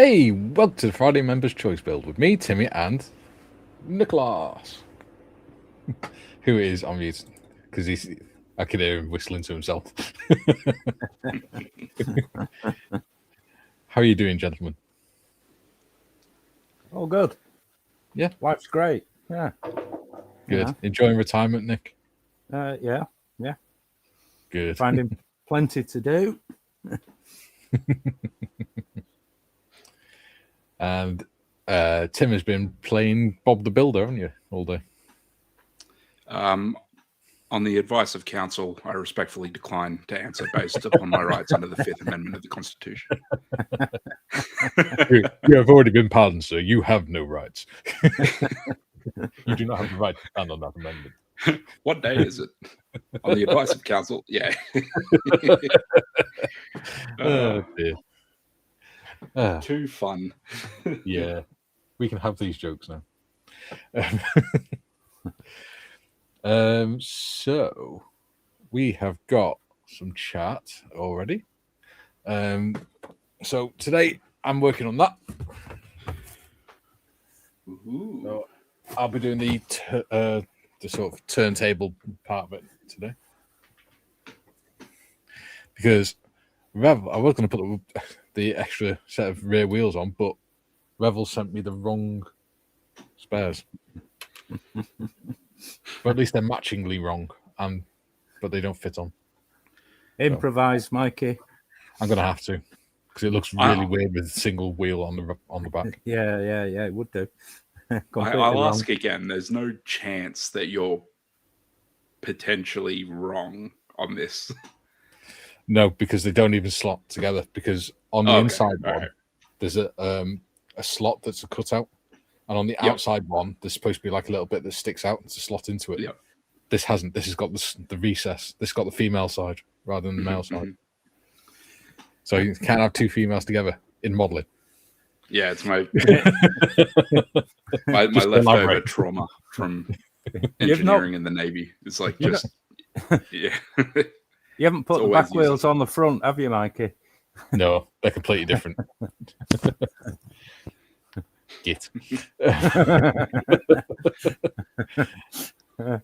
Hey, welcome to the Friday Members Choice Build with me, Timmy, and Nicholas, who is on mute because I can hear him whistling to himself. How are you doing, gentlemen? Oh, good. Yeah. Life's great. Yeah. Good. Yeah. Enjoying retirement, Nick? Yeah. Good. Finding plenty to do. And Tim has been playing Bob the Builder, haven't you, all day? On the advice of counsel, I respectfully decline to answer based upon my rights under the Fifth Amendment of the Constitution. You have already been pardoned, sir. You have no rights. You do not have the right to stand on that amendment. What day is it? On the advice of counsel, yeah. Oh, dear. Too fun. Yeah, we can have these jokes now. So we have got some chat already. So today I'm working on that. So I'll be doing the sort of turntable part of it today, because I was going to put the extra set of rear wheels on, but Revel sent me the wrong spares. But at least they're matchingly wrong, but they don't fit on. Improvise, Mikey. I'm going to have to, because it looks really weird with a single wheel on the back. Yeah, it would do. I'll ask again. There's no chance that you're potentially wrong on this. No, because they don't even slot together. Because on the inside one, there's a slot that's a cutout, and on the outside one, there's supposed to be like a little bit that sticks out to slot into it. Yep. This hasn't. This has got the recess. This has got the female side rather than the male side. So you can't have two females together in modelling. Yeah, it's my leftover trauma from engineering in the Navy. It's like just yeah. You haven't put the back wheels on the front, have you, Mikey? No, they're completely different. Git.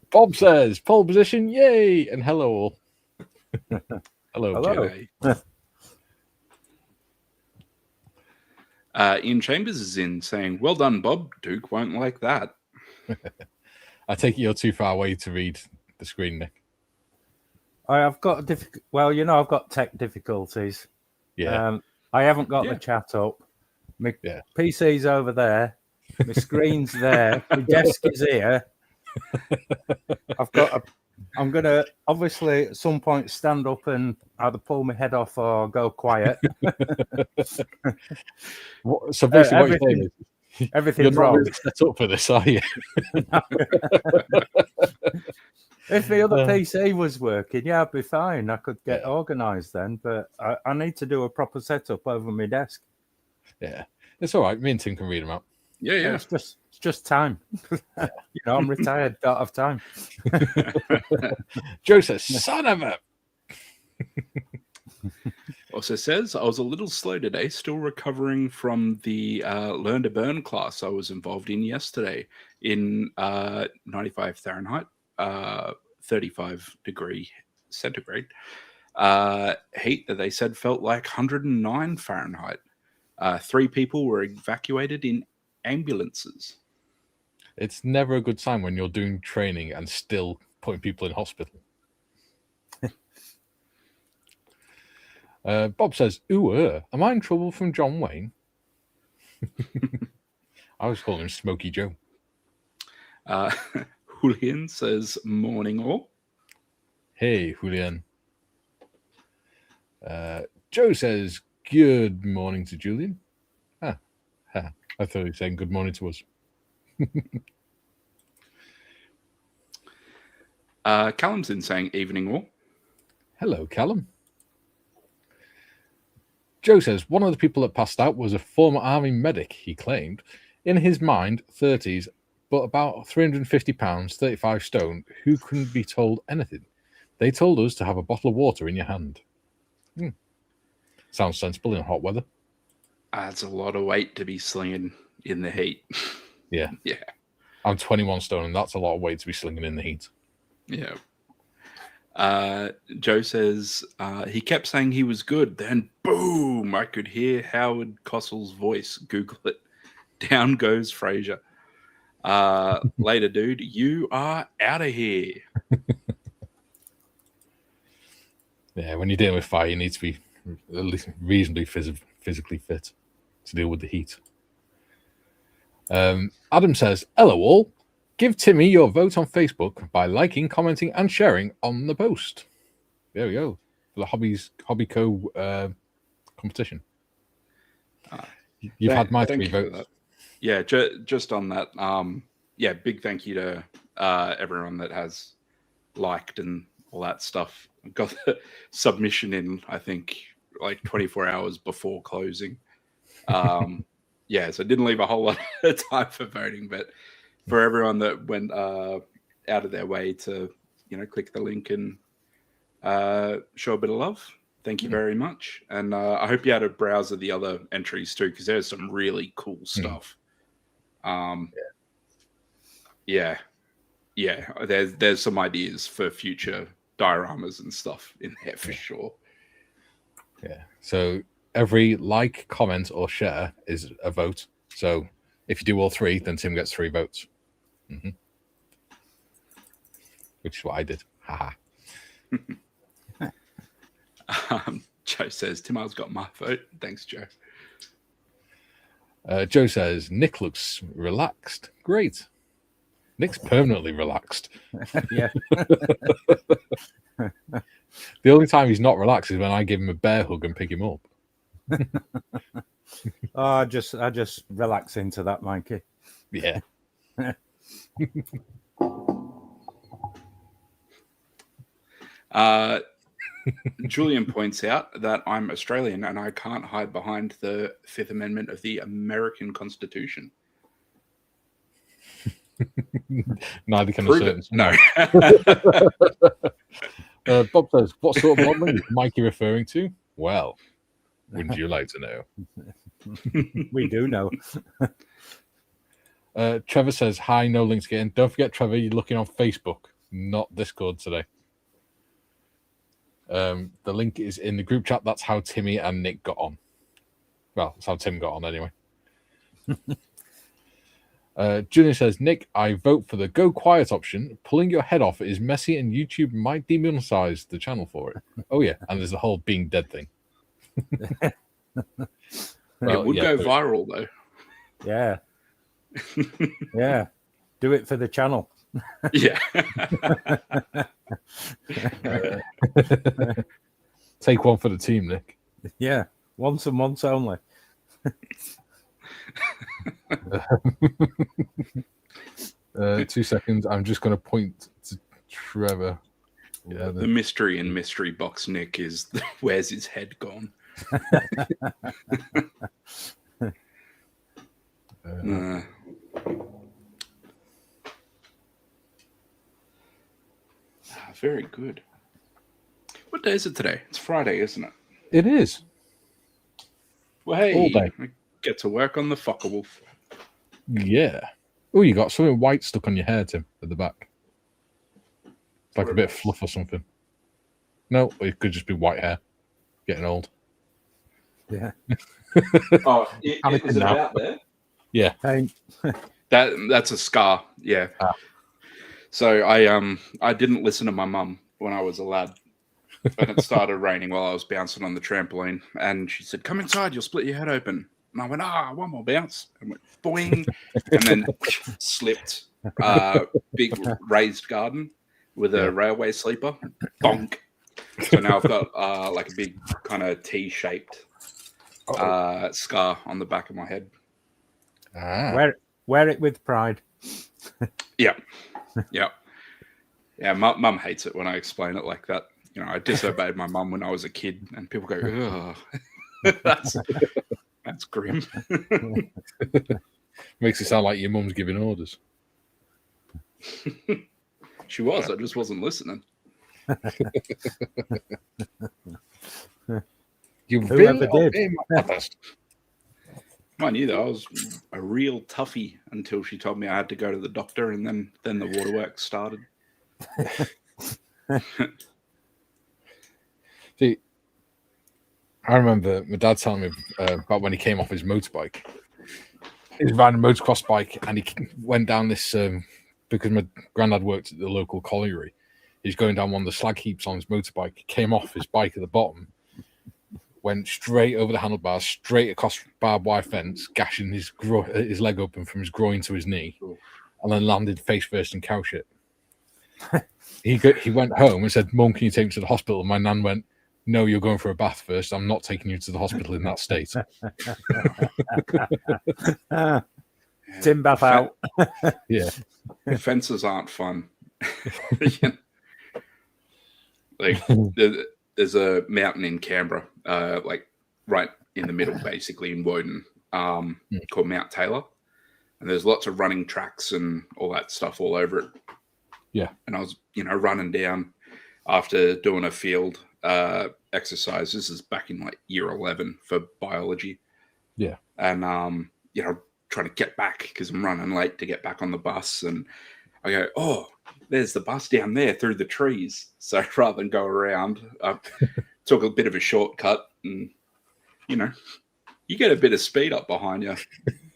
Bob says, pole position, yay! And hello all. Hello. Ian Chambers is in saying, well done, Bob. Duke won't like that. I take it you're too far away to read the screen, Nick. I've got I've got tech difficulties. Yeah. I haven't got the chat up. My PC's over there. My screen's there. My desk is here. I'm going to obviously at some point stand up and either pull my head off or go quiet. So basically what you're saying is everything's you're not wrong. really set up for this, are you? If the other PC was working, I'd be fine. I could get organised then, but I need to do a proper setup over my desk. Yeah, it's all right. Me and Tim can read them out. Yeah. It's just time. I'm retired. Don't have time. Joe says, "Son of a." Also says, I was a little slow today, still recovering from the Learn to Burn class I was involved in yesterday in 95 Fahrenheit, 35 degree centigrade. Heat that they said felt like 109 Fahrenheit. 3 people were evacuated in ambulances. It's never a good sign when you're doing training and still putting people in hospital. Bob says, ooh, am I in trouble from John Wayne? I was calling him Smokey Joe. Julian says, morning all. Hey, Julian. Joe says, good morning to Julian. I thought he was saying good morning to us. Callum's in saying evening all. Hello, Callum. Joe says, one of the people that passed out was a former army medic, he claimed. In his mind, 30s, but about 350 pounds, 35 stone, who couldn't be told anything. They told us to have a bottle of water in your hand. Sounds sensible in hot weather. That's a lot of weight to be slinging in the heat. Yeah. Yeah. I'm 21 stone, and that's a lot of weight to be slinging in the heat. Yeah. Joe says he kept saying he was good. Then, boom, I could hear Howard Cosell's voice. Google it. Down goes Fraser. Later, dude, you are out of here. Yeah, when you're dealing with fire, you need to be at least reasonably physically fit to deal with the heat. Adam says, hello all. Give Timmy your vote on Facebook by liking, commenting, and sharing on the post. There we go. For the Hobby Co competition. You've had my 3 votes. Yeah, just on that. Yeah, big thank you to everyone that has liked and all that stuff. Got the submission in, I think, like 24 hours before closing. Yeah, so didn't leave a whole lot of time for voting, but for everyone that went out of their way to, click the link and show a bit of love, thank you very much. And I hope you had a browse of the other entries too, because there's some really cool stuff. Yeah, there's some ideas for future dioramas and stuff in there for sure. Yeah, so every like, comment, or share is a vote. So if you do all 3, then Tim gets 3 votes. Which is what I did. Haha. Joe says, Timar's got my vote. Thanks, Joe. Joe says, Nick looks relaxed. Great. Nick's permanently relaxed. Yeah. The only time he's not relaxed is when I give him a bear hug and pick him up. I just relax into that, Mikey. Yeah. Julian points out that I'm Australian and I can't hide behind the 5th Amendment of the American Constitution. Neither can a certain. No. Bob says, what sort of modeling is Mikey referring to? Well, wouldn't you like to know? We do know. Trevor says, hi, no links again. Don't forget, Trevor, you're looking on Facebook, not Discord today. The link is in the group chat. That's how Timmy and Nick got on. Well, that's how Tim got on anyway. Junior says, Nick, I vote for the go quiet option. Pulling your head off is messy and YouTube might demonetize the channel for it. Oh, yeah. And there's the whole being dead thing. Well, it would go viral, though. Yeah. Yeah. Do it for the channel. Yeah. Take one for the team, Nick. Yeah. Once and once only. 2 seconds. I'm just going to point to Trevor. Yeah, the mystery in Mystery Box Nick is where's his head gone? Very good. What day is it today? It's Friday, isn't it? It is. Well, hey, all day. I get to work on the Fokker Wolf. Yeah. Oh, you got something white stuck on your hair, Tim, at the back. It's like a bit of fluff or something. No, it could just be white hair. Getting old. Yeah. Oh, is it about there? Yeah. That's a scar. Yeah. So I didn't listen to my mum when I was a lad. And it started raining while I was bouncing on the trampoline. And she said, come inside, you'll split your head open. And I went, one more bounce. And went boing. And then slipped. Big raised garden with a railway sleeper. Bonk. So now I've got like a big kind of T-shaped scar on the back of my head. Wear it with pride. Yeah. Yeah. Yeah, mum hates it when I explain it like that. You know, I disobeyed my mum when I was a kid, and people go, "Ugh, that's grim." Makes it sound like your mum's giving orders. She was. I just wasn't listening. You Whoever did. I knew that I was a real toughie until she told me I had to go to the doctor, and then the waterworks started. See, I remember my dad telling me about when he came off his motorbike. He was riding a motocross bike, and he went down this because my granddad worked at the local colliery. He's going down one of the slag heaps on his motorbike. Came off his bike at the bottom, went straight over the handlebars, straight across barbed wire fence, gashing his leg open from his groin to his knee, and then landed face first in cow shit. He went home and said, "Mum, can you take me to the hospital?" And my nan went, "No, you're going for a bath first. I'm not taking you to the hospital in that state." Tim bath out. Yeah. Fences aren't fun. Like there's a mountain in Canberra, like right in the middle, basically in Woden, called Mount Taylor, and there's lots of running tracks and all that stuff all over it. Yeah. And I was, running down after doing a field exercise. This is back in like year 11 for biology. Yeah. And trying to get back because I'm running late to get back on the bus, and I go, "Oh, there's the bus down there through the trees." So rather than go around, I took a bit of a shortcut, and you get a bit of speed up behind you,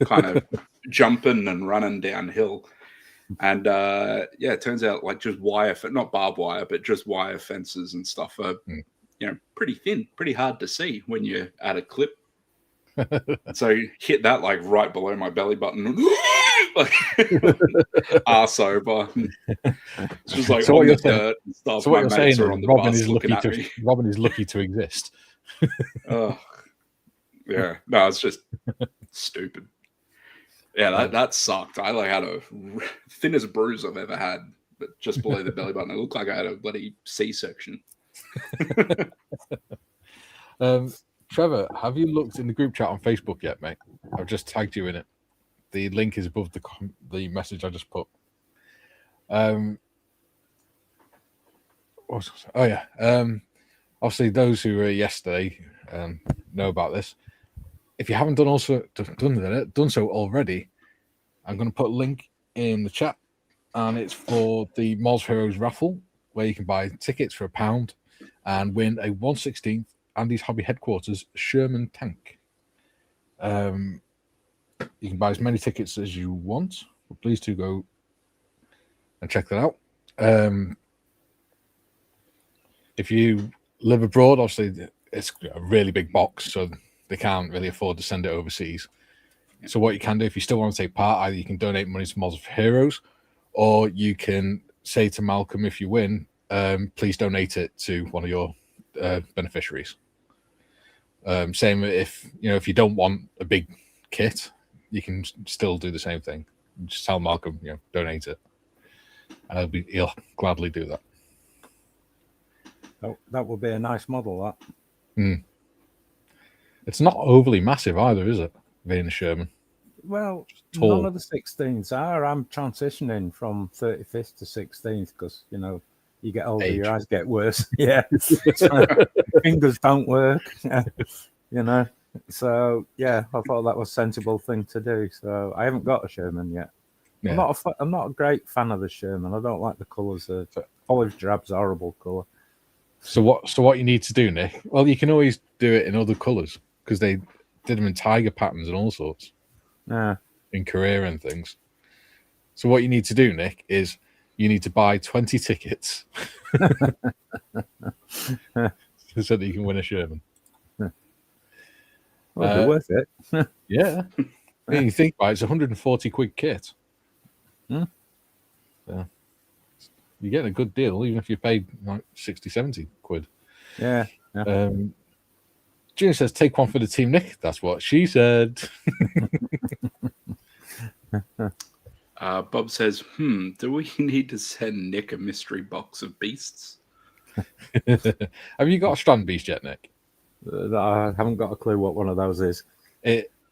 kind of jumping and running downhill. And it turns out like just not barbed wire, but just wire fences and stuff are pretty thin, pretty hard to see when you're at a clip. So you hit that like right below my belly button, like arse over. It's just like on the dirt and stuff. So what you're saying is Robin is lucky to exist. Oh, yeah. No, it's just stupid. Yeah, that sucked. I like had a thinnest bruise I've ever had, but just below the belly button. It looked like I had a bloody C-section. Trevor, have you looked in the group chat on Facebook yet, mate? I've just tagged you in it. The link is above the message I just put. Obviously, those who were yesterday know about this. If you haven't done so already, I'm going to put a link in the chat, and it's for the Moz Heroes raffle, where you can buy tickets for £1 and win a 1/16 Andy's Hobby Headquarters Sherman tank. You can buy as many tickets as you want, but please do go and check that out. If you live abroad, obviously it's a really big box, so they can't really afford to send it overseas. So what you can do, if you still want to take part, either you can donate money to Moz Heroes, or you can say to Malcolm, if you win, please donate it to one of your beneficiaries. Same if you don't want a big kit, you can still do the same thing. Just tell Malcolm, donate it, and he'll gladly do that. Oh, that would be a nice model. That. It's not overly massive either, is it? Being a Sherman. Well, none of the 16s are. I'm transitioning from 35th to 16th because you get older, your eyes get worse. Yeah, fingers don't work. So yeah, I thought that was a sensible thing to do. So I haven't got a Sherman yet. Yeah. I'm not a great fan of the Sherman. I don't like the colours. Olive drab's a horrible colour. So what you need to do, Nick? Well, you can always do it in other colours because they did them in tiger patterns and all sorts. Yeah. In Korea and things. So what you need to do, Nick, is you need to buy 20 tickets so that you can win a Sherman. Well, it'll be worth it. Yeah. I mean, you think about it, it's 140 quid kit. So you're getting a good deal, even if you paid like 60, 70 quid. Yeah. Junior says, take one for the team, Nick. That's what she said. Bob says, do we need to send Nick a mystery box of beasts? Have you got a strand beast yet, Nick? I haven't got a clue what one of those is.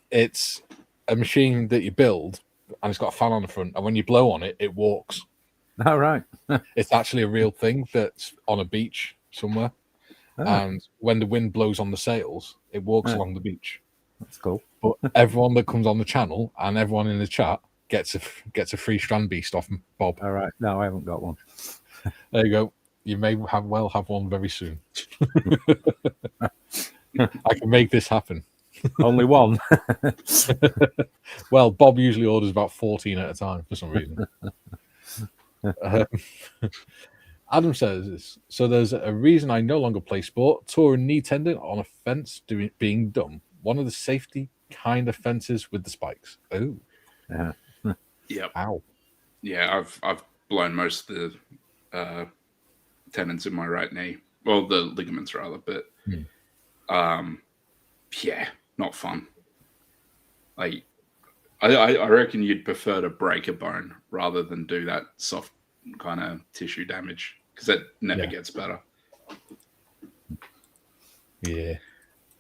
It's a machine that you build, and it's got a fan on the front, and when you blow on it, it walks. All right. It's actually a real thing that's on a beach somewhere. Oh. And when the wind blows on the sails, it walks along the beach. That's cool. But everyone that comes on the channel and everyone in the chat gets a free strand beast off Bob. All right. No, I haven't got one. There you go. You may have one very soon. I can make this happen. Only one. Well, Bob usually orders about 14 at a time for some reason. Adam says, so there's a reason I no longer play sport. Tore a knee tendon on a fence being dumb. One of the safety kind of fences with the spikes. Oh. Yeah. Yep. Ow. Yeah, I've blown most of the tendons in my right knee. Well, the ligaments rather, but yeah, not fun. Like, I reckon you'd prefer to break a bone rather than do that soft kind of tissue damage, because that never gets better. Yeah.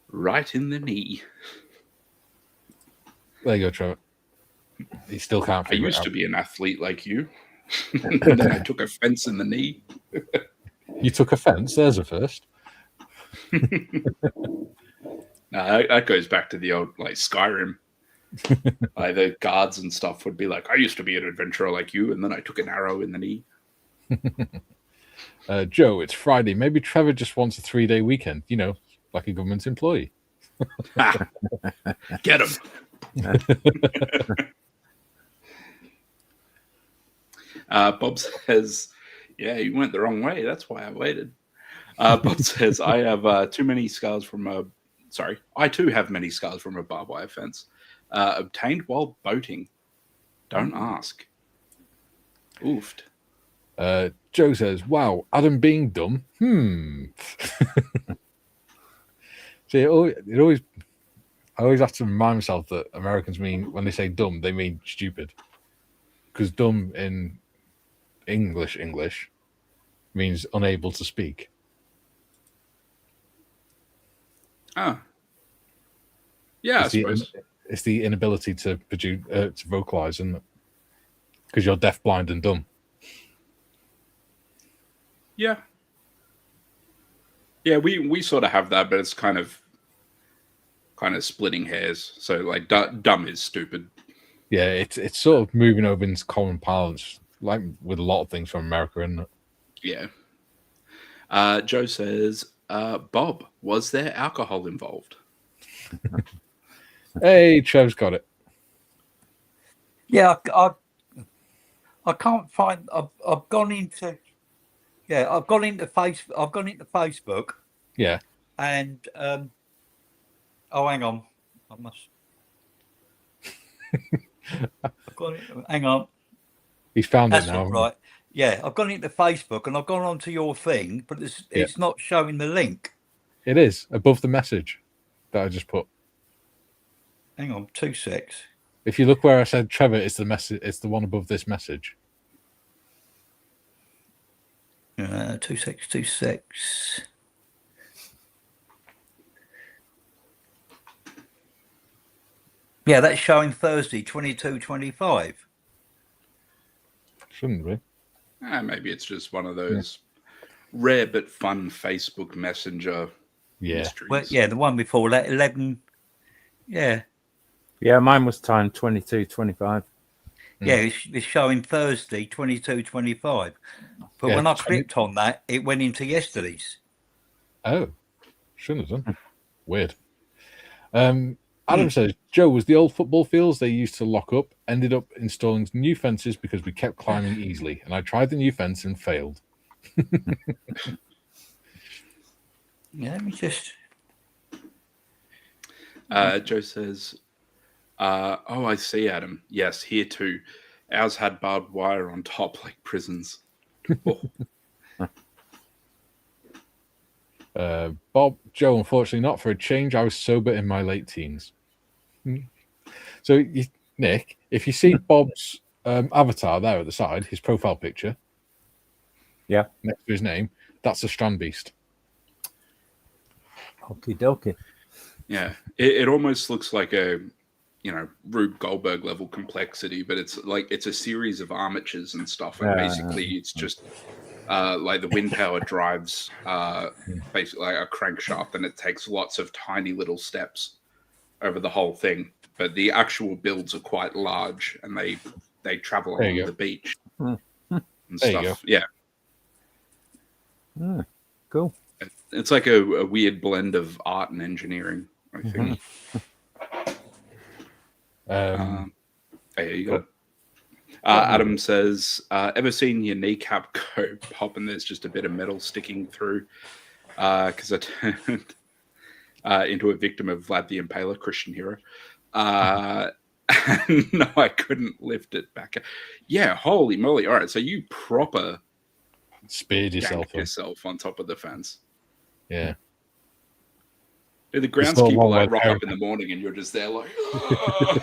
Right in the knee. There you go, Trevor. He still can't figure it out. I used to be an athlete like you. And then I took a fence in the knee. You took offense? There's a first. No, that goes back to the old like Skyrim. Like the guards and stuff would be like, I used to be an adventurer like you, and then I took an arrow in the knee. Joe, it's Friday. Maybe Trevor just wants a 3-day weekend, you know, like a government employee. Get him. Bob says, yeah, you went the wrong way. That's why I waited. Bob says, I have too many scars from a... Sorry, I too have many scars from a barbed wire fence. Obtained while boating. Don't ask. Oofed. Joe says, wow, Adam being dumb. See, I always have to remind myself that Americans mean, when they say dumb, they mean stupid. Because dumb in English means unable to speak. Ah. Yeah, I suppose. It's the inability to produce, to vocalize, isn't it? Because you're deaf, blind, and dumb. Yeah. Yeah, we sort of have that, but it's kind of splitting hairs. So like dumb is stupid. Yeah, it's sort of moving over into common parlance, like with a lot of things from America, isn't it? Yeah. Joe says, Bob, was there alcohol involved? Hey, Trev's got it. Yeah, I can't find. I've gone into. Yeah, I've gone into Facebook. Yeah. And oh, hang on, I must. Hang on. He's found That's it now. not right. Yeah, I've gone into Facebook and I've gone onto your thing, but it's not showing the link. It is above the message that I just put. Hang on, 2 secs. If you look where I said Trevor, it's the message. It's the one above this message. 2 secs. Yeah, that's showing Thursday, 22:25. Shouldn't be. Maybe it's just one of those rare but fun Facebook Messenger mysteries. Well, yeah, the one before that, 11. Yeah. Yeah, mine was timed 22:25. Yeah, it's showing Thursday, 22:25. But when I clicked on that, it went into yesterday's. Oh, shouldn't have done. Weird. Adam says, Joe, was the old football fields they used to lock up, ended up installing new fences because we kept climbing easily. And I tried the new fence and failed. Yeah, let me just... Joe says, oh, I see, Adam. Yes, here too. Ours had barbed wire on top like prisons. Bob, Joe, unfortunately not. For a change, I was sober in my late teens. So, Nick, if you see Bob's avatar there at the side, his profile picture, next to his name, that's a strand beast. Okie dokie. Yeah, it almost looks like a, Rube Goldberg level complexity, but it's a series of armatures and stuff, and basically it's just like the wind power drives basically like a crankshaft, and it takes lots of tiny little steps over the whole thing, but the actual builds are quite large, and they travel along the beach and stuff. Yeah. Cool. It's like a weird blend of art and engineering, I think. There you go. Adam says, ever seen your kneecap go pop and there's just a bit of metal sticking through? Because I turned into a victim of Vlad the Impaler, Christian hero. No, I couldn't lift it back. Yeah, holy moly. All right, so you proper speared yourself on top of the fence. Yeah. The groundskeeper like rock up in the morning and you're just there like, oh.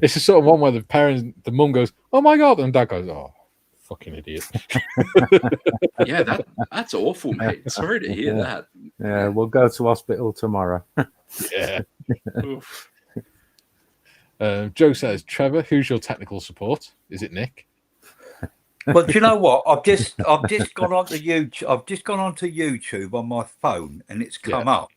It's the sort of one where the mum goes, "Oh my god," and dad goes, "Oh, fucking idiot." Yeah, that's awful, mate. Sorry to hear that. Yeah, we'll go to hospital tomorrow. Yeah. Joe says, "Trevor, who's your technical support? Is it Nick?" Well, do you know what? I've just gone onto YouTube. I've just gone onto YouTube on my phone, and it's come up.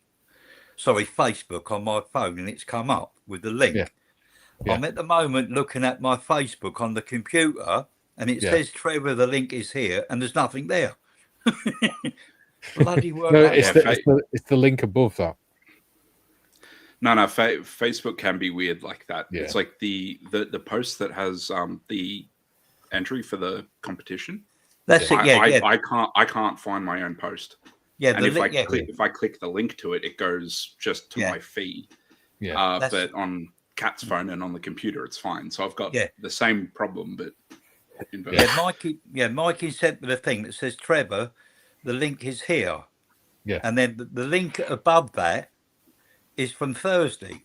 Sorry, Facebook on my phone, and it's come up with the link. Yeah. I'm at the moment looking at my Facebook on the computer, and it says, "Trevor, the link is here," and there's nothing there. Bloody work! No, it's the link above that. No, Facebook can be weird like that. Yeah. It's like the post that has the entry for the competition. That's it. Yeah, I can't find my own post. Yeah, and if I click the link to it, it goes just to my feed. Yeah, but on Kat's phone and on the computer, it's fine. So I've got the same problem, but Mikey sent me the thing that says, "Trevor, the link is here." Yeah, and then the link above that is from Thursday.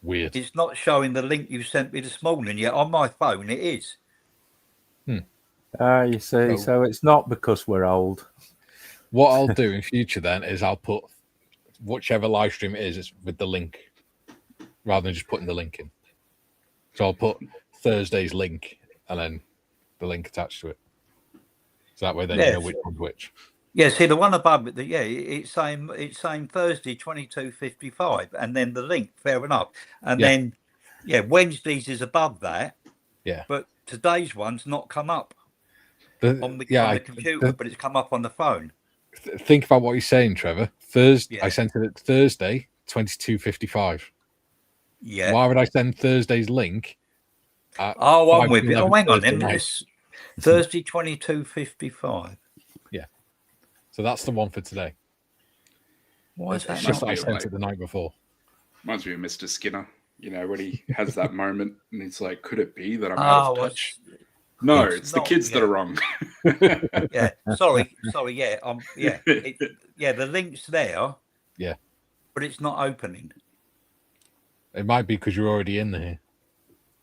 Weird. It's not showing the link you sent me this morning yet. On my phone, it is. You see, so it's not because we're old. What I'll do in future then is I'll put whichever live stream it is with the link, rather than just putting the link in. So I'll put Thursday's link and then the link attached to it. So that way then you know which one's which. Yeah, see the one above it. It's saying Thursday 22:55, and then the link. Fair enough. And then Wednesdays is above that. Yeah, but today's one's not come up on the computer, but it's come up on the phone. Think about what you're saying, Trevor. Thursday, I sent it Thursday 22:55. Yeah. Why would I send Thursday's link? I'm with you. Hang on, then. It's Thursday 22:55. Yeah. So that's the one for today. Why is that? Just I sent it the night before. Reminds me of Mr. Skinner. You know, when he has that moment and he's like, "Could it be that I'm out of touch?" No, it's the kids that are wrong. Sorry. The link's there. Yeah. But it's not opening. It might be because you're already in there.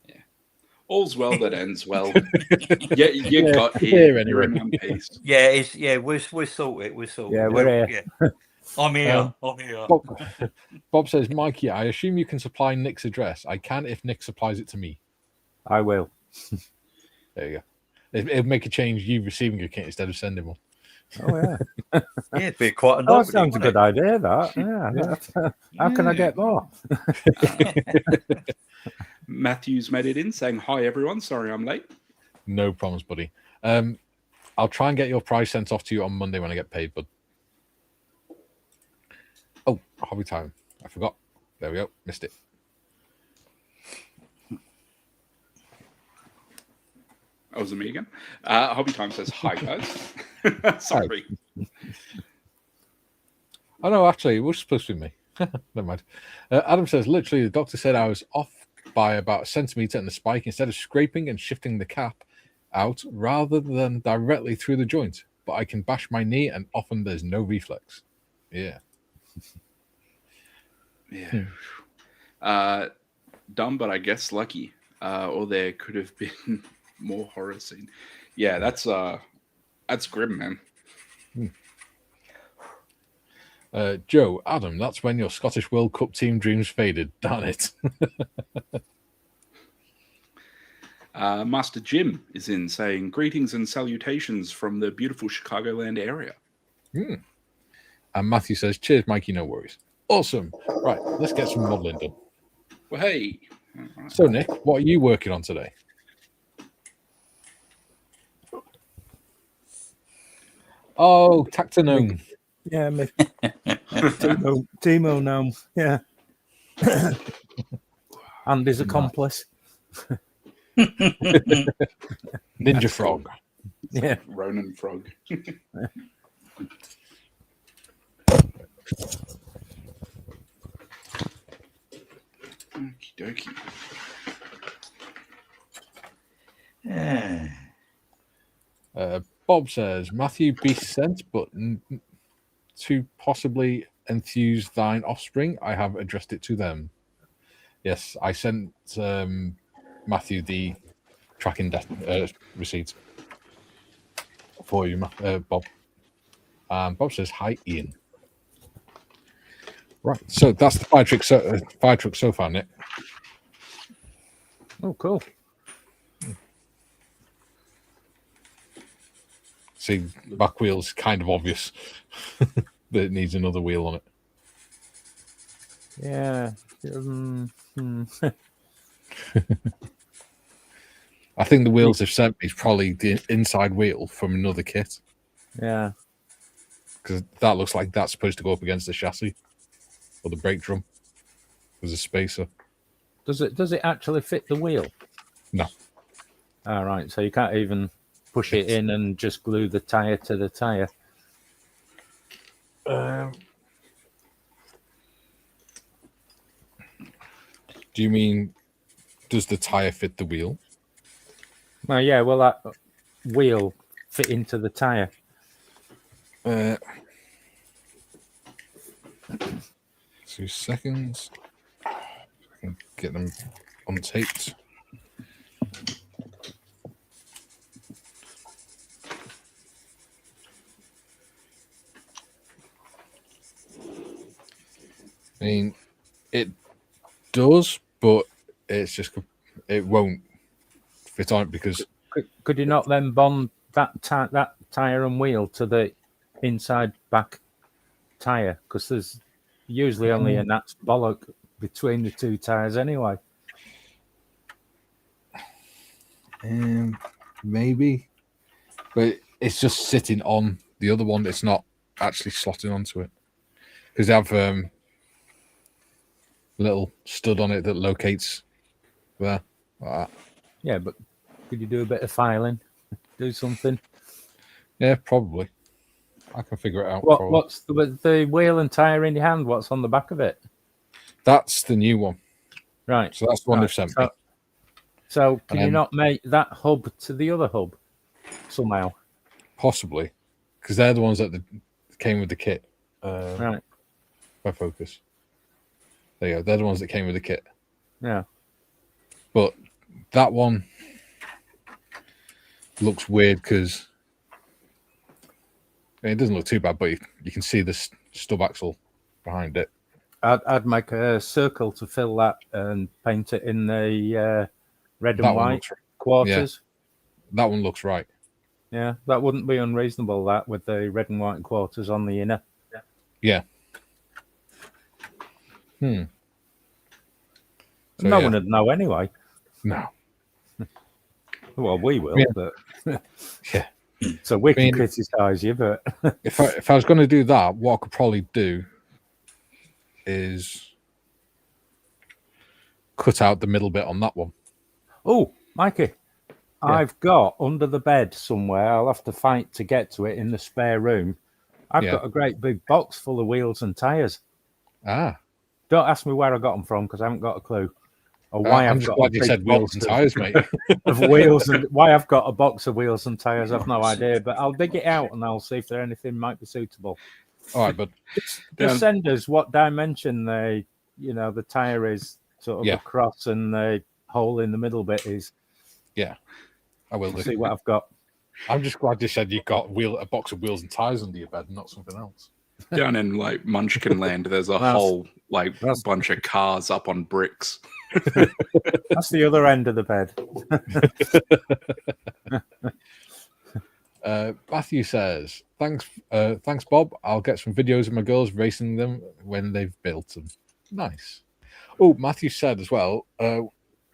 Yeah. All's well that ends well. You got here anyway. You're in one piece. We're sorted. We're sorted. Yeah, we're here. Yeah. I'm here. Bob says, "Mikey, I assume you can supply Nick's address. I can if Nick supplies it to me." I will. There you go. It'll make a change you receiving a kit instead of sending one. Oh, yeah. It'd be quite a that sounds a good idea, that. Yeah. How can I get more? Matthew's made it in saying, "Hi, everyone. Sorry I'm late." No problems, buddy. I'll try and get your prize sent off to you on Monday when I get paid, bud. Oh, hobby time. I forgot. There we go. Missed it. Oh, was it me again? Hobby Time says, "Hi, guys." Sorry. Oh, no, actually, it was supposed to be me. Never mind. Adam says, "Literally, the doctor said I was off by about a centimetre in the spike instead of scraping and shifting the cap out rather than directly through the joint. But I can bash my knee and often there's no reflex." Yeah. Yeah. Dumb, but I guess lucky. Or there could have been more horror scene. Yeah, that's grim, man. Joe, Adam, that's when your Scottish World Cup team dreams faded. Darn it. Master Jim is in saying, "Greetings and salutations from the beautiful Chicagoland area." And Matthew says, "Cheers, Mikey, no worries." Awesome. Right, let's get some modelling done. Well, hey. So, Nick, what are you working on today? Oh, Tactonome. Yeah, Timo Gnome. Yeah. And his accomplice. Ninja Frog. Yeah. Ronin Frog. Okie dokie. Yeah. Bob says, Matthew be sent, but to possibly enthuse thine offspring, I have addressed it to them. Yes, I sent Matthew the tracking receipt for you, Bob. Bob says, hi, Ian. Right, so that's the fire truck so far, Nick. Oh, cool. See, the back wheel's kind of obvious that it needs another wheel on it. Yeah. I think the wheels they've sent me is probably the inside wheel from another kit. Yeah. Because that looks like that's supposed to go up against the chassis or the brake drum. There's a spacer. Does it actually fit the wheel? No. All right. So you can't even push it in and just glue the tire to the tire. Do you mean, does the tire fit the wheel? Well, yeah. Well, that wheel fit into the tire. 2 seconds. I can get them untaped. I mean, it does, but it's just it won't fit on it because. Could you not then bond that tire and wheel to the inside back tire? Because there's usually only a nat's bollock between the two tires anyway. Maybe, but it's just sitting on the other one. It's not actually slotting onto it because they have little stud on it that locates there. Like that. Yeah, but could you do a bit of filing? Do something? Yeah, probably. I can figure it out. What's the wheel and tire in your hand? What's on the back of it? That's the new one. Right. So that's the one they've sent me. So can you not make that hub to the other hub somehow? Possibly, because they're the ones that came with the kit. Right. By focus. There you go. They're the ones that came with the kit. Yeah. But that one looks weird because it doesn't look too bad, but you can see the stub axle behind it. I'd make a circle to fill that and paint it in the red and white quarters. Yeah. That one looks right. Yeah, that wouldn't be unreasonable, that, with the red and white quarters on the inner. Yeah. So, no one would know anyway. No. Well, we will, but yeah. So we can criticise you, but if I was going to do that, what I could probably do is cut out the middle bit on that one. Oh, Mikey, I've got under the bed somewhere. I'll have to fight to get to it in the spare room. I've got a great big box full of wheels and tyres. Ah. Don't ask me where I got them from because I haven't got a clue. Or why I'm just glad you said wheels and tyres, mate. Of wheels and why I've got a box of wheels and tyres, I've no idea. But I'll dig it out and I'll see if there anything might be suitable. All right, but just send us what dimension the tyre is sort of across and the hole in the middle bit is. Yeah, I will see what I've got. I'm just glad you said you got a box of wheels and tyres under your bed and not something else. Down in like Munchkin Land, there's a whole bunch of cars up on bricks. That's the other end of the bed. Matthew says, thanks, Bob. I'll get some videos of my girls racing them when they've built them. Nice. Oh, Matthew said as well,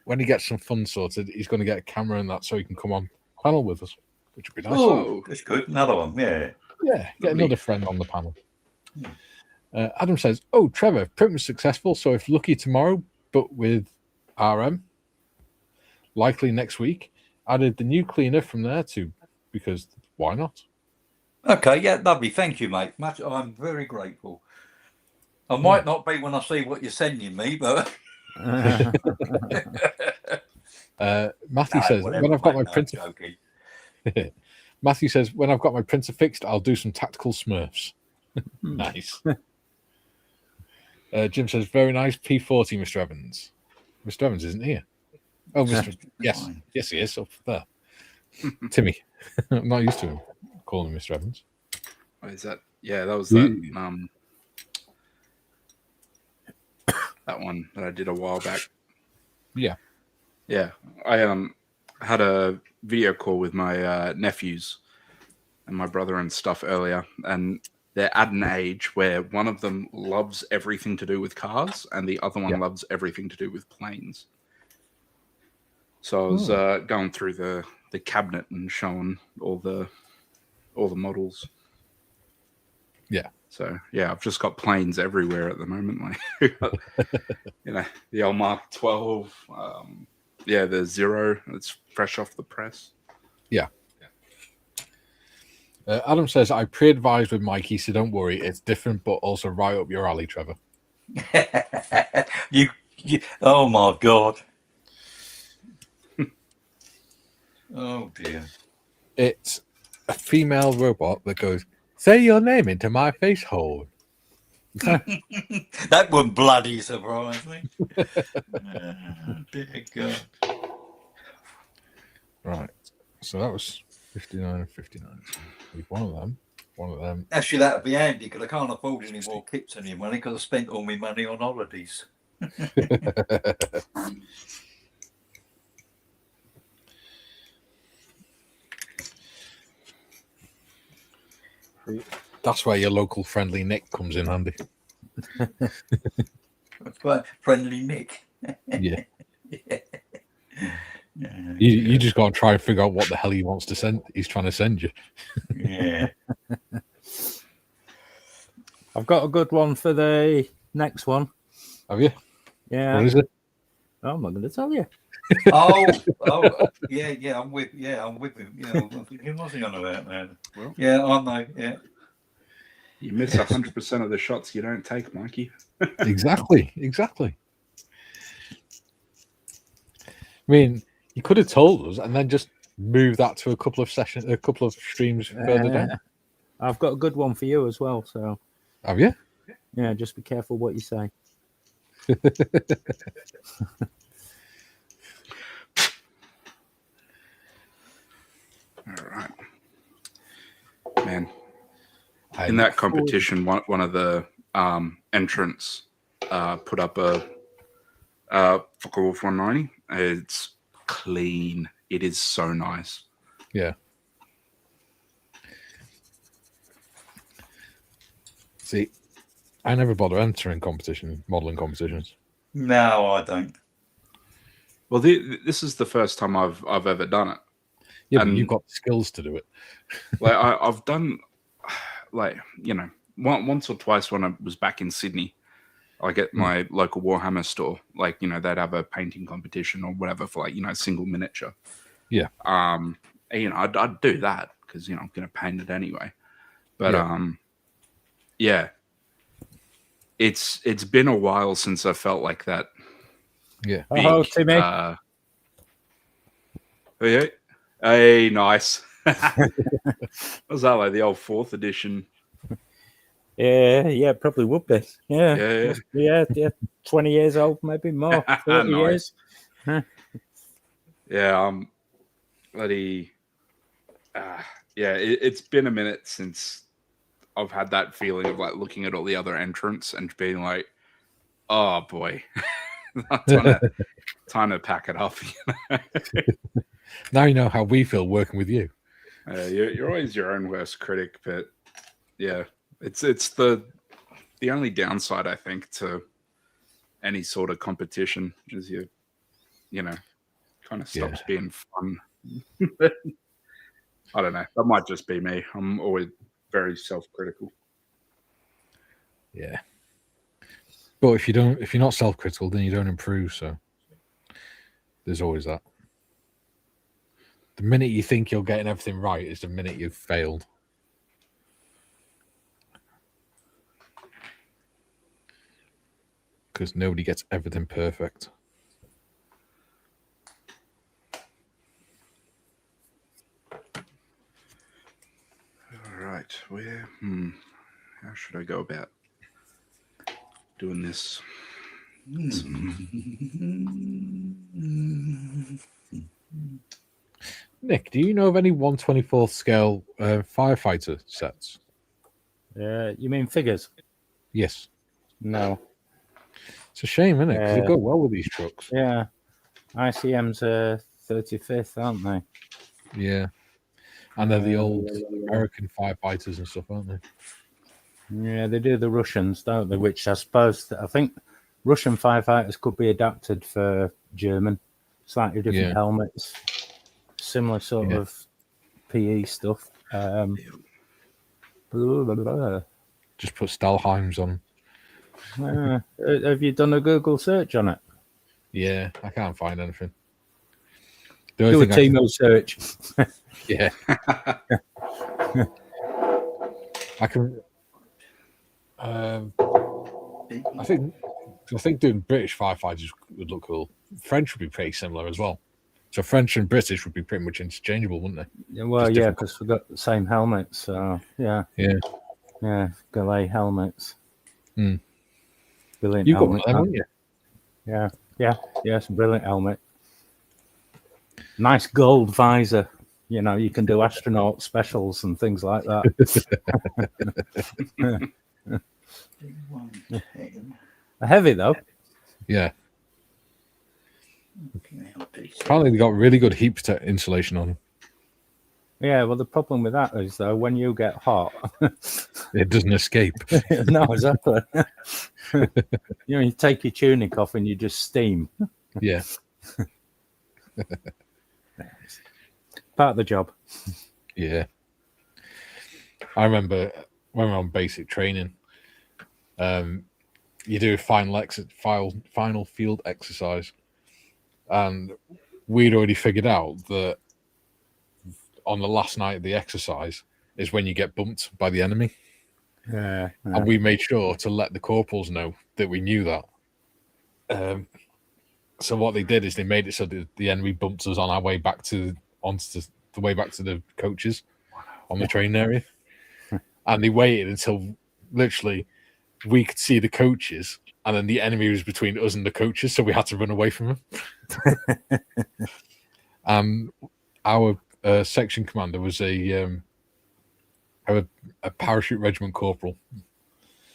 when he gets some fun sorted, he's going to get a camera and that so he can come on panel with us, which would be nice. Oh, that's good. Another one, yeah. Yeah, get another friend on the panel. Adam says, oh, Trevor, print was successful, so if lucky tomorrow, but with RM, likely next week. Added the new cleaner from there too, because why not? Okay, yeah, lovely. Thank you, mate. Much. I'm very grateful. I might not be when I see what you're sending me, but Matthew says, when I've got my printer. Matthew says, when I've got my printer fixed, I'll do some tactical Smurfs. Nice. Jim says, very nice P40, Mr. Evans. Mr. Evans isn't here. Oh, Mr. Yes, he is up there. Timmy. I'm not used to him calling him Mr. Evans. What is that? Yeah, that was that that one that I did a while back. Yeah. I had a video call with my nephews and my brother and stuff earlier, and they're at an age where one of them loves everything to do with cars and the other one loves everything to do with planes. So I was going through the cabinet and showing all the models. Yeah. So yeah, I've just got planes everywhere at the moment. Like, the old Mark 12. The Zero. It's fresh off the press. Yeah. Adam says, I pre-advised with Mikey, so don't worry. It's different, but also right up your alley, Trevor. you oh my God. Oh dear. It's a female robot that goes, say your name into my face hole. That would bloody surprise me. Dear God. Right. So that was 59 and 59. One of them. Actually, that would be handy because I can't afford any more kits anymore because I spent all my money on holidays. That's where your local friendly Nick comes in handy. Friendly Nick. Yeah. You just got to try and figure out what the hell he wants to send. He's trying to send you. Yeah. I've got a good one for the next one. Have you? Yeah. What is it? Oh, I'm not going to tell you. Yeah, I'm with him. Yeah, who was he on about, man? Well, yeah, I know. Yeah. You miss 100% of the shots you don't take, Mikey. Exactly. I mean, you could have told us and then just move that to a couple of streams further down. I've got a good one for you as well. So, have you? Yeah, just be careful what you say. All right, man. In that competition, one of the entrants put up a Focke-Wulf 190. It's clean. It is so nice. Yeah. See, I never bother entering modeling competitions. No, I don't. Well, this is the first time I've ever done it. Yeah, but you've got the skills to do it. Like I've done, once or twice when I was back in Sydney. Like at my local Warhammer store, they'd have a painting competition or whatever for single miniature. Yeah. I'd do that because I'm going to paint it anyway. But it's been a while since I felt like that. Yeah. Oh, Timmy. Hey, nice. Was that like the old 4th edition? Yeah, probably would be. Yeah. 20 years old, maybe more. 30 years. Yeah, bloody. It's been a minute since I've had that feeling of looking at all the other entrants and being like, oh boy, time to pack it up. Now you know how we feel working with you. You're always your own worst critic, but yeah, it's the only downside I think to any sort of competition is you know kind of stops being fun. I don't know. That might just be me. I'm always very self-critical. Yeah. But if you're not self-critical, then you don't improve. So there's always that. The minute you think you're getting everything right is the minute you've failed. Because nobody gets everything perfect. All right. Where? How should I go about doing this? Nick, do you know of any 1/24th scale firefighter sets? You mean figures? Yes. No. It's a shame, isn't it? Because they go well with these trucks. Yeah. ICM's 35th, aren't they? Yeah. And they're the old American firefighters and stuff, aren't they? Yeah, they do the Russians, don't they? Which I think Russian firefighters could be adapted for German. Slightly different helmets. Similar sort of PE stuff. Just put Stahlheims on. Have you done a Google search on it? Yeah, I can't find anything. Do a Timo search. Yeah. I can. I think doing British firefighters would look cool. French would be pretty similar as well. So French and British would be pretty much interchangeable, wouldn't they? Yeah, well, yeah, because we've got the same helmets. So yeah. Galet helmets. Brilliant. You got helmet, one of them, haven't you? Yeah. It's a brilliant helmet. Nice gold visor. You know, you can do astronaut specials and things like that. Heavy though. Yeah. Apparently they got really good heat insulation on them. Yeah, well, the problem with that is though, when you get hot, it doesn't escape. No, exactly. You take your tunic off and you just steam. Yeah. Part of the job. Yeah. I remember when we were on basic training, you do a final field exercise, and we'd already figured out that on the last night of the exercise is when you get bumped by the enemy. Yeah. And we made sure to let the corporals know that we knew that. So what they did is they made it so that the enemy bumped us on our way back to the way back to the coaches on the training area. And they waited until literally we could see the coaches, and then the enemy was between us and the coaches, so we had to run away from them. Our section commander was a parachute regiment corporal,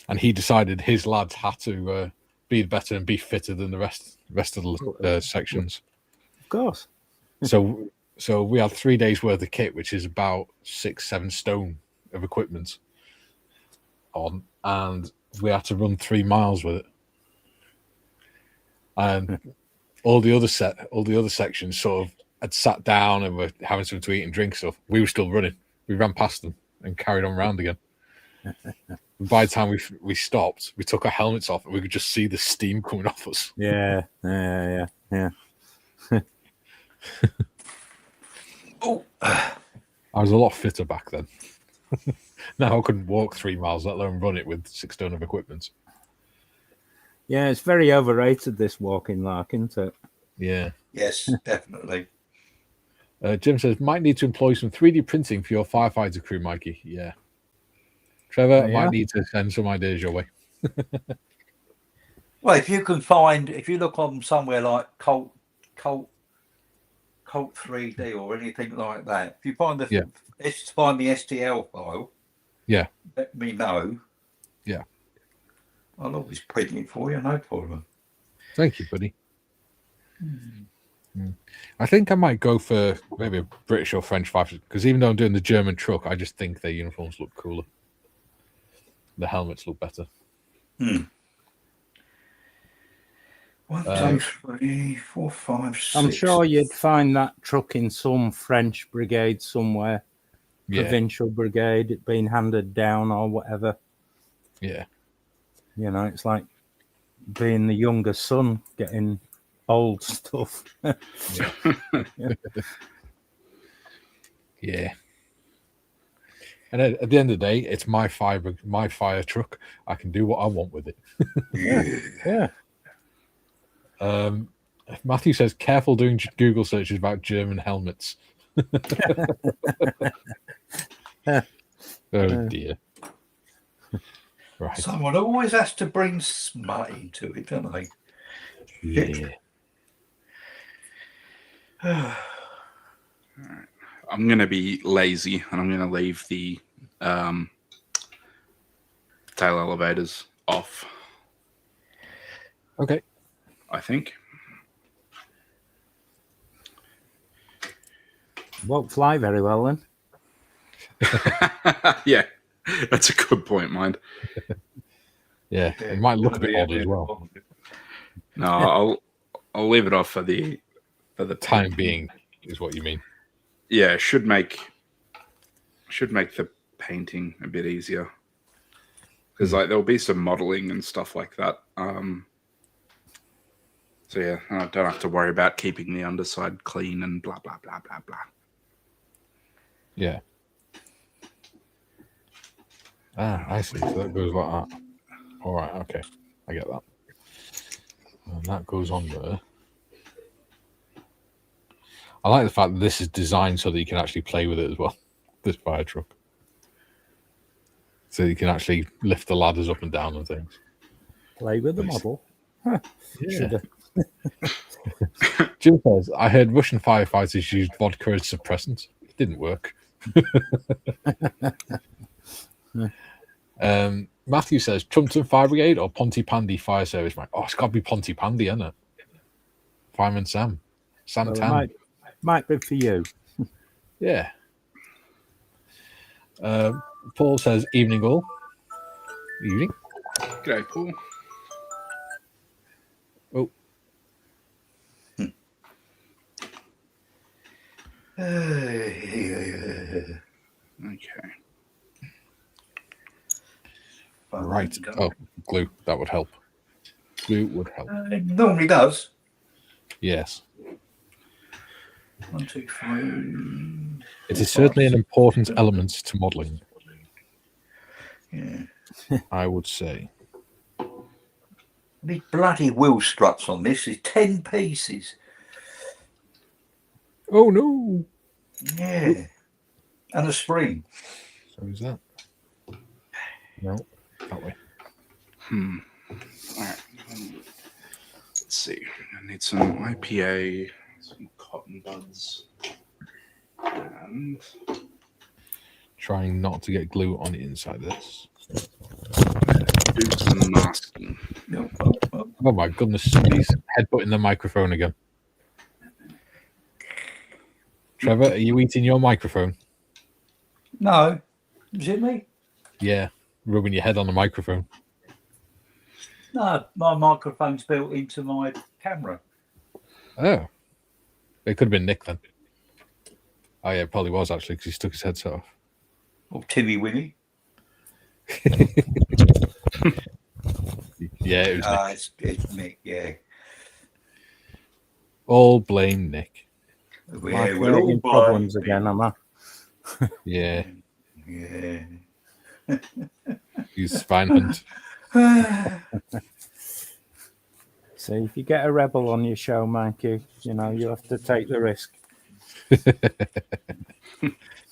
and he decided his lads had to be better and be fitter than the rest of the sections. Of course. So we had 3 days worth of kit, which is about 6-7 stone of equipment on, and we had to run 3 miles with it. And all the other sections sort of had sat down and were having something to eat and drink stuff. We were still running. We ran past them and carried on round again. By the time we stopped, we took our helmets off and we could just see the steam coming off us. Yeah. Oh, I was a lot fitter back then. Now I couldn't walk 3 miles, let alone run it with 6 stone of equipment. Yeah, it's very overrated, this walking lark, isn't it? Yeah. Yes, definitely. Jim says, might need to employ some 3D printing for your firefighter crew, Mikey. Yeah. Trevor, might need to send some ideas your way. Well, if you look on somewhere like Cult 3D or anything like that, if you find the STL file, let me know. Yeah. I'll always print it for you, no problem. Thank you, buddy. I think I might go for maybe a British or French 5 because even though I'm doing the German truck, I just think their uniforms look cooler. The helmets look better. 1, 2, 3, 4, 5, 6. I'm sure you'd find that truck in some French brigade somewhere, Yeah, provincial brigade, it being handed down or whatever. yeah, You know, it's like being the younger son getting old stuff. yeah. Yeah. And at the end of the day, it's my fire truck. I can do what I want with it. Yeah. Matthew says, "Careful doing Google searches about German helmets." Oh dear. Right. Someone always has to bring smut into it, don't they? Yeah. I'm going to be lazy and I'm going to leave the tail elevators off, Okay. I think. Won't fly very well then. Yeah, that's a good point, mind. Yeah. It might look a bit odd as well. No, I'll leave it off for the Time being is what you mean. Yeah, should make the painting a bit easier because like there'll be some modeling and stuff like that. So yeah, I don't have to worry about keeping the underside clean and blah blah blah blah blah. Yeah. Ah, I see. So that goes like that. All right. Okay. I get that. And that goes on there. I like the fact that this is designed so that you can actually play with it as well. This fire truck. So you can actually lift the ladders up and down and things. Play with the model. Huh. Yeah. Jim says, I heard Russian firefighters used vodka as suppressants. It didn't work. Matthew says, Trumpton Fire Brigade or Pontypandy Fire Service? Oh, it's got to be Pontypandy, isn't it? Fireman Sam. Sam Tan. Well, might be for you. Yeah. Paul says, evening all. Evening. G'day, Paul. Oh. Okay. Right. Oh, glue. That would help. Glue would help. It normally does. Yes. 1, 2, 3. It is certainly an important element to modelling, Yeah. I would say. These bloody wheel struts on this is 10 pieces. Oh, no. Yeah. And a spring. So is that? No, that way. All right. Let's see. I need some IPA, some cotton buds, and Trying not to get glue on the inside of this. do some masking. No. Oh my goodness, somebody's headbutting the microphone again. Trevor, are you eating your microphone? No. Is it me? Yeah, rubbing your head on the microphone. No, my microphone's built into my camera. Oh. It could have been Nick then. Oh yeah, it probably was actually because he took his headset off. Or Timmy Winnie. Yeah, it was Nick. It's Nick, yeah. All blame Nick. Yeah, we're all in problems again, am I? Yeah, Yeah. he's spine hunt. So if you get a rebel on your show, Mikey, you know, you have to take the risk.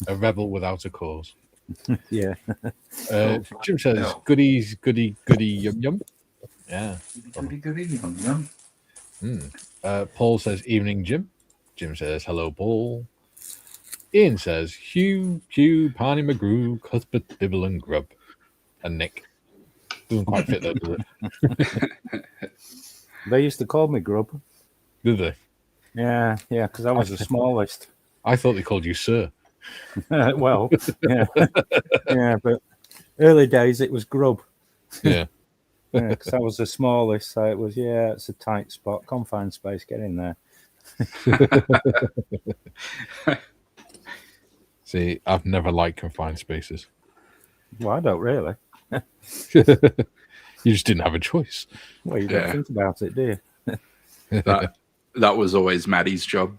A rebel without a cause. Yeah. Jim says, goodies, goody, yum, yum. Yeah. Pretty good evening, young. Paul says, evening, Jim. Jim says, hello, Paul. Ian says, Hugh, Parney McGrew, Cuthbert, Dibble, and Grub. And Nick. Doesn't quite fit there, does it? They used to call me Grub. Did they? Yeah, because I was the smallest. I thought they called you sir. Well, yeah, yeah, but early days it was grub. Yeah. Yeah, because I was the smallest, so it was it's a tight spot, confined space. Get in there. See, I've never liked confined spaces. Well, I don't really. You just didn't have a choice. Well, you don't Yeah. think about it, do you? That was always Maddie's job.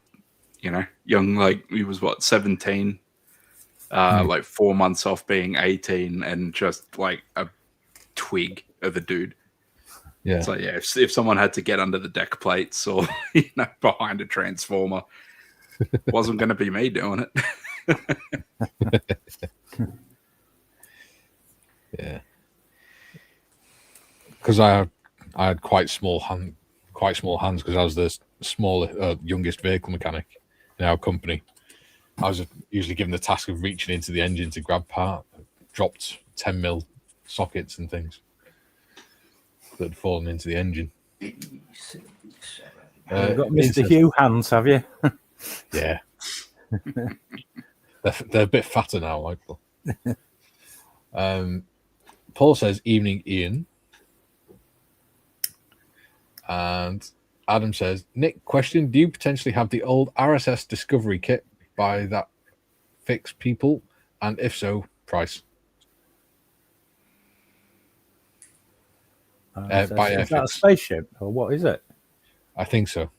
You know, young, like he was 17, like 4 months off being 18, and just like a twig of a dude. Yeah. So yeah, if someone had to get under the deck plates or behind a transformer, wasn't going to be me doing it. Yeah. Because I had quite small hands because I was the youngest vehicle mechanic in our company. I was usually given the task of reaching into the engine to grab part, dropped 10mm sockets and things that had fallen into the engine. You've got Mr. Hugh hands, have you? Yeah. they're a bit fatter now, like. Paul says, "Evening, Ian." And Adam says, "Nick, question: do you potentially have the old RSS Discovery kit by that fix people? And if so, price?" By Is that a FX. spaceship or what is it? I think so.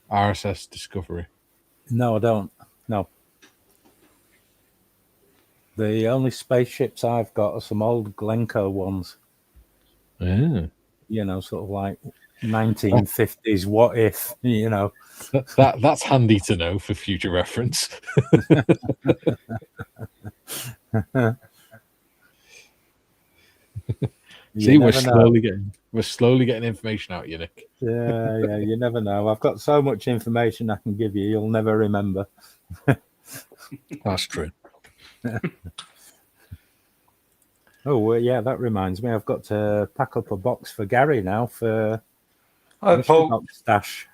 RSS Discovery. No, I don't. No. The only spaceships I've got are some old Glencoe ones. Yeah. You know, sort of like 1950s. What if? You know. That's handy to know for future reference. See, we're slowly getting information out of you, Nick. Yeah. You never know. I've got so much information I can give you, you'll never remember. That's true. Oh, well, yeah, that reminds me. I've got to pack up a box for Gary now for Paul. box stash.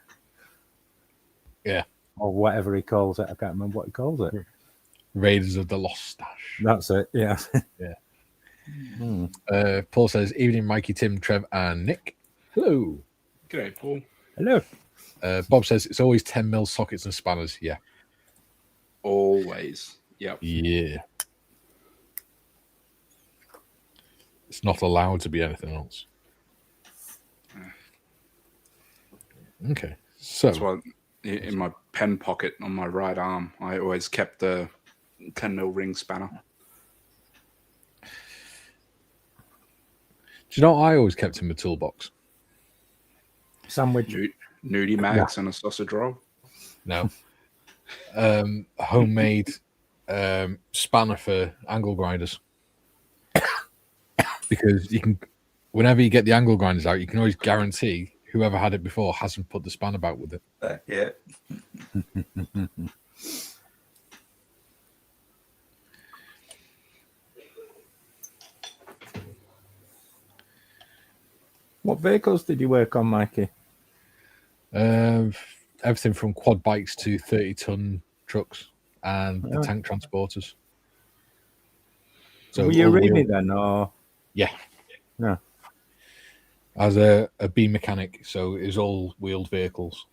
Yeah. Or whatever he calls it. I can't remember what he calls it. Raiders of the Lost Stash. That's it, yeah. Yeah. Paul says, "Evening, Mikey, Tim, Trev, and Nick." Hello. G'day, Paul. Hello. Bob says, "It's always 10mm sockets and spanners." Yeah. Always. Yep. Yeah. It's not allowed to be anything else. Okay. So that's why in my pen pocket on my right arm, I always kept the 10mm ring spanner. Do you know what I always kept in my toolbox? Sandwich. Nudie mags and a sausage roll. No. Homemade spanner for angle grinders. Because you can, whenever you get the angle grinders out, you can always guarantee whoever had it before hasn't put the span about with it. Yeah. What vehicles did you work on, Mikey? Everything from quad bikes to 30-ton trucks and the tank transporters. So were you really then, or? Yeah. No. As a B mechanic, so it was all wheeled vehicles.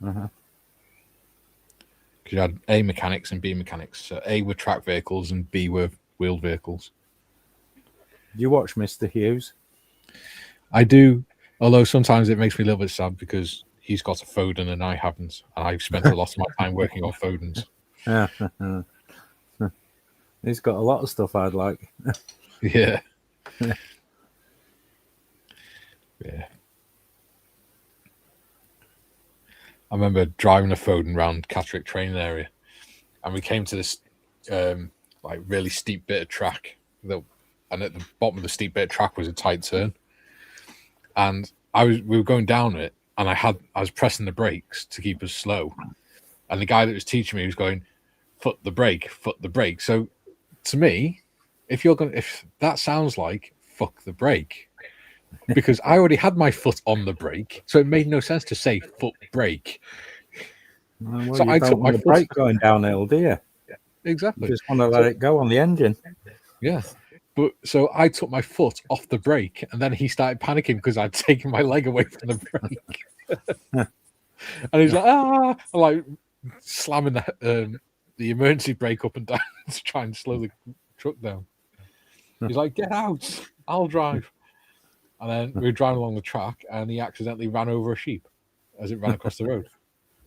Uh-huh. Because you had A mechanics and B mechanics. So A were track vehicles and B were wheeled vehicles. Do you watch Mr. Hughes? I do, although sometimes it makes me a little bit sad because he's got a Foden and I haven't. And I've spent a lot of my time working on Fodens. He's got a lot of stuff I'd like. Yeah. Yeah. I remember driving a Foden around Catterick training area, and we came to this like really steep bit of track. And at the bottom of the steep bit of track was a tight turn, and we were going down it, and I was pressing the brakes to keep us slow, and the guy that was teaching me was going, "Foot the brake, foot the brake." So to me, if that sounds like fuck the brake, because I already had my foot on the brake, so it made no sense to say foot brake. Well, So you I don't took my want the foot. brake going downhill, do you? You Exactly. just want to let it go on the engine. Yeah. But so I took my foot off the brake, and then he started panicking because I'd taken my leg away from the brake. And he's like, ah, I'm like slamming the emergency brake up and down to try and slow the truck down. He's like, get out, I'll drive. And then we were driving along the track, and he accidentally ran over a sheep as it ran across the road,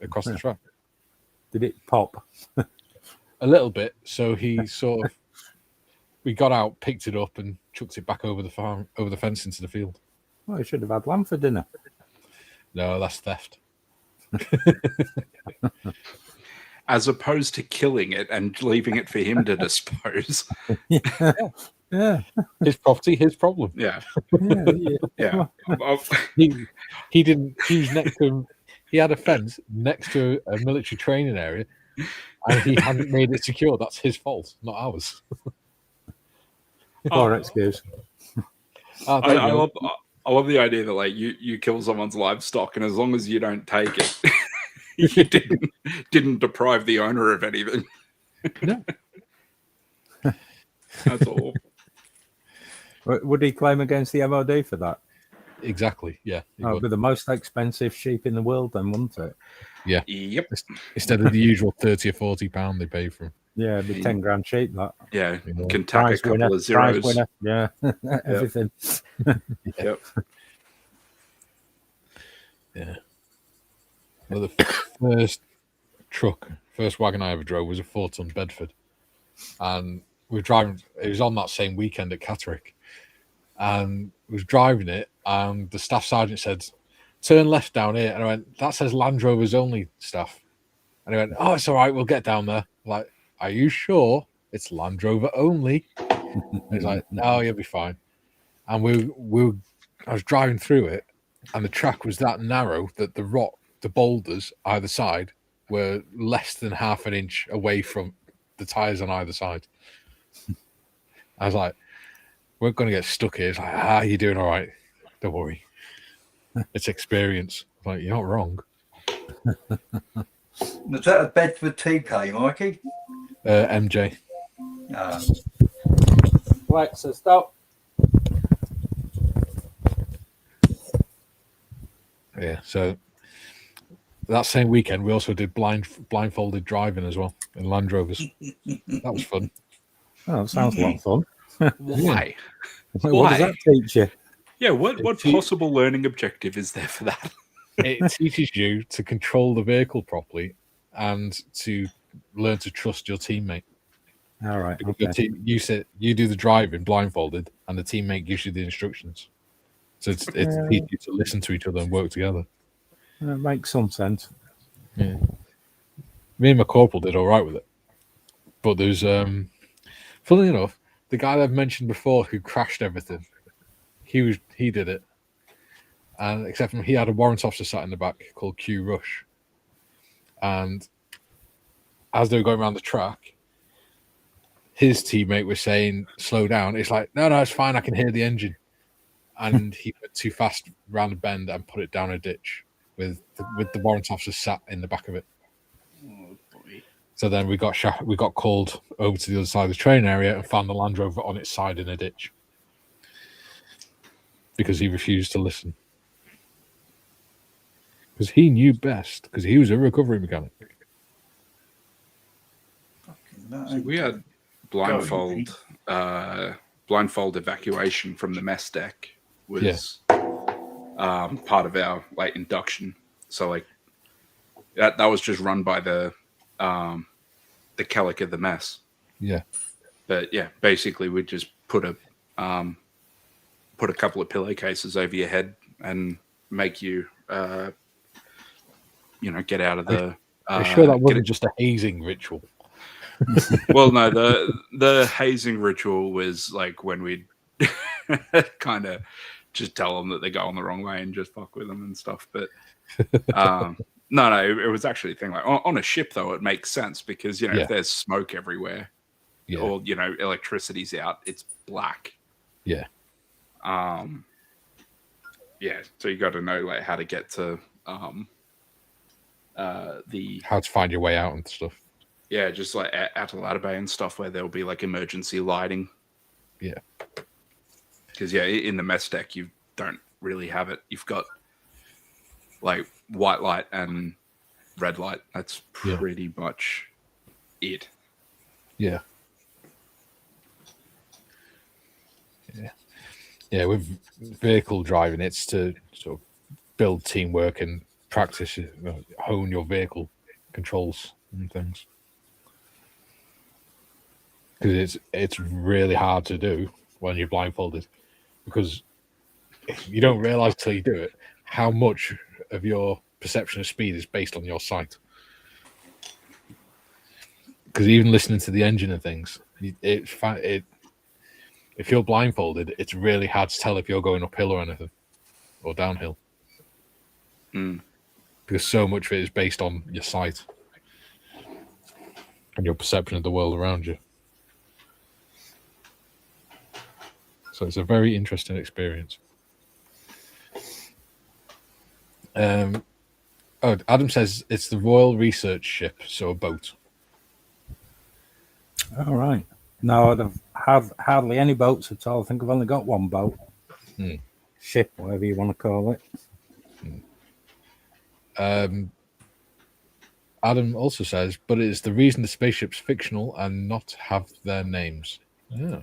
across the track. Did it pop? A little bit. So he sort of, we got out, picked it up, and chucked it back over the farm, over the fence into the field. Well, you should have had lamb for dinner. No, that's theft. As opposed to killing it and leaving it for him to dispose. Yeah. His property, his problem. Yeah. Yeah. He didn't. He was next to him. He had a fence next to a military training area, and he hadn't made it secure. That's his fault, not ours. Poor excuse. I love the idea that like you kill someone's livestock, and as long as you don't take it, you didn't deprive the owner of anything. No. That's all. Would he claim against the MOD for that? Exactly. Yeah. Oh, it'd be the most expensive sheep in the world, then, wouldn't it? Yeah. Yep. Instead of the usual £30 or £40 they pay for him. Yeah, it'd be 10 grand sheep. That. Yeah. Yeah. Can tack a Prize couple winner, of zeros. prize winner. Yeah, everything. Yep. Yeah. Well, the first wagon I ever drove was a 4-ton Bedford, and we were driving. It was on that same weekend at Catterick, and we was driving it, and the staff sergeant said, "Turn left down here," and I went, "That says Land Rovers only, staff." And he went, "Oh, it's all right. We'll get down there." I'm like, "Are you sure it's Land Rover only?" And he's like, "Oh, you'll be fine." And I was driving through it, and the track was that narrow that the boulders either side were less than half an inch away from the tires on either side. I was like, "We're going to get stuck here." It's like, you're doing all right. Don't worry. It's experience. I'm like, you're not wrong. Was that a Bedford TK, Mikey? MJ. Alexa, stop. Yeah. So that same weekend, we also did blindfolded driving as well in Land Rovers. That was fun. Oh, that sounds a lot of fun. Why? What does that teach you? Yeah, what possible learning objective is there for that? It teaches you to control the vehicle properly and to learn to trust your teammate. All right. Because Okay. you do the driving blindfolded, and the teammate gives you the instructions. So it's to teach you to listen to each other and work together. That makes some sense. Yeah. Me and my corporal did all right with it, but there's funnily enough, the guy that I've mentioned before who crashed everything, he did it, and except for he had a warrant officer sat in the back called Q Rush, and as they were going around the track, his teammate was saying, "Slow down." It's like, no, it's fine. I can hear the engine. And he went too fast round a bend and put it down a ditch with the warrant officer sat in the back of it. Oh boy! So then we got called over to the other side of the train area and found the Land Rover on its side in a ditch because he refused to listen. Because he knew best, because he was a recovery mechanic. So we had blindfold evacuation from the mess deck was part of our like induction. So like that was just run by the Kellic of the mess. Yeah. But yeah, basically we just put a couple of pillowcases over your head and make you get out of the. I'm sure that wasn't just a hazing ritual. Well, no, the hazing ritual was like when we'd kind of just tell them that they're going the wrong way and just fuck with them and stuff. But no, it was actually a thing. Like on a ship, though, it makes sense because if there's smoke everywhere or electricity's out, it's black. Yeah. Yeah, so you got to know like how to get to the How to find your way out and stuff. yeah, just like out of ladder bay and stuff where there'll be like emergency lighting. Yeah. Because yeah, in the mess deck you don't really have it. You've got like white light and red light. That's pretty much it. Yeah. Yeah. Yeah, with vehicle driving, it's to sort of build teamwork and practice, hone your vehicle controls and things. Because it's really hard to do when you're blindfolded, because you don't realize till you do it how much of your perception of speed is based on your sight. Because even listening to the engine and things, if you're blindfolded, it's really hard to tell if you're going uphill or anything, or downhill. Because so much of it is based on your sight and your perception of the world around you. So it's a very interesting experience. Adam says it's the Royal Research Ship, so a boat. All right. No, I've had hardly any boats at all. I think I've only got one boat. Ship, whatever you want to call it. Adam also says, but it is the reason the spaceship's fictional and not have their names. Yeah.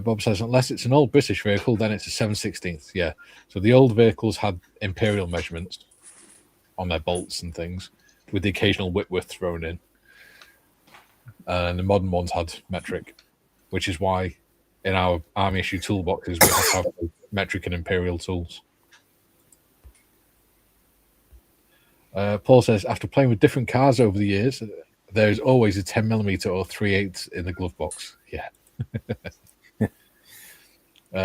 Bob says, unless it's an old British vehicle, then it's a 7/16. Yeah. So the old vehicles had imperial measurements on their bolts and things, with the occasional Whitworth thrown in. And the modern ones had metric, which is why in our army issue toolboxes we have to have metric and imperial tools. Paul says, after playing with different cars over the years, there is always a 10mm or 3/8 in the glove box. Yeah.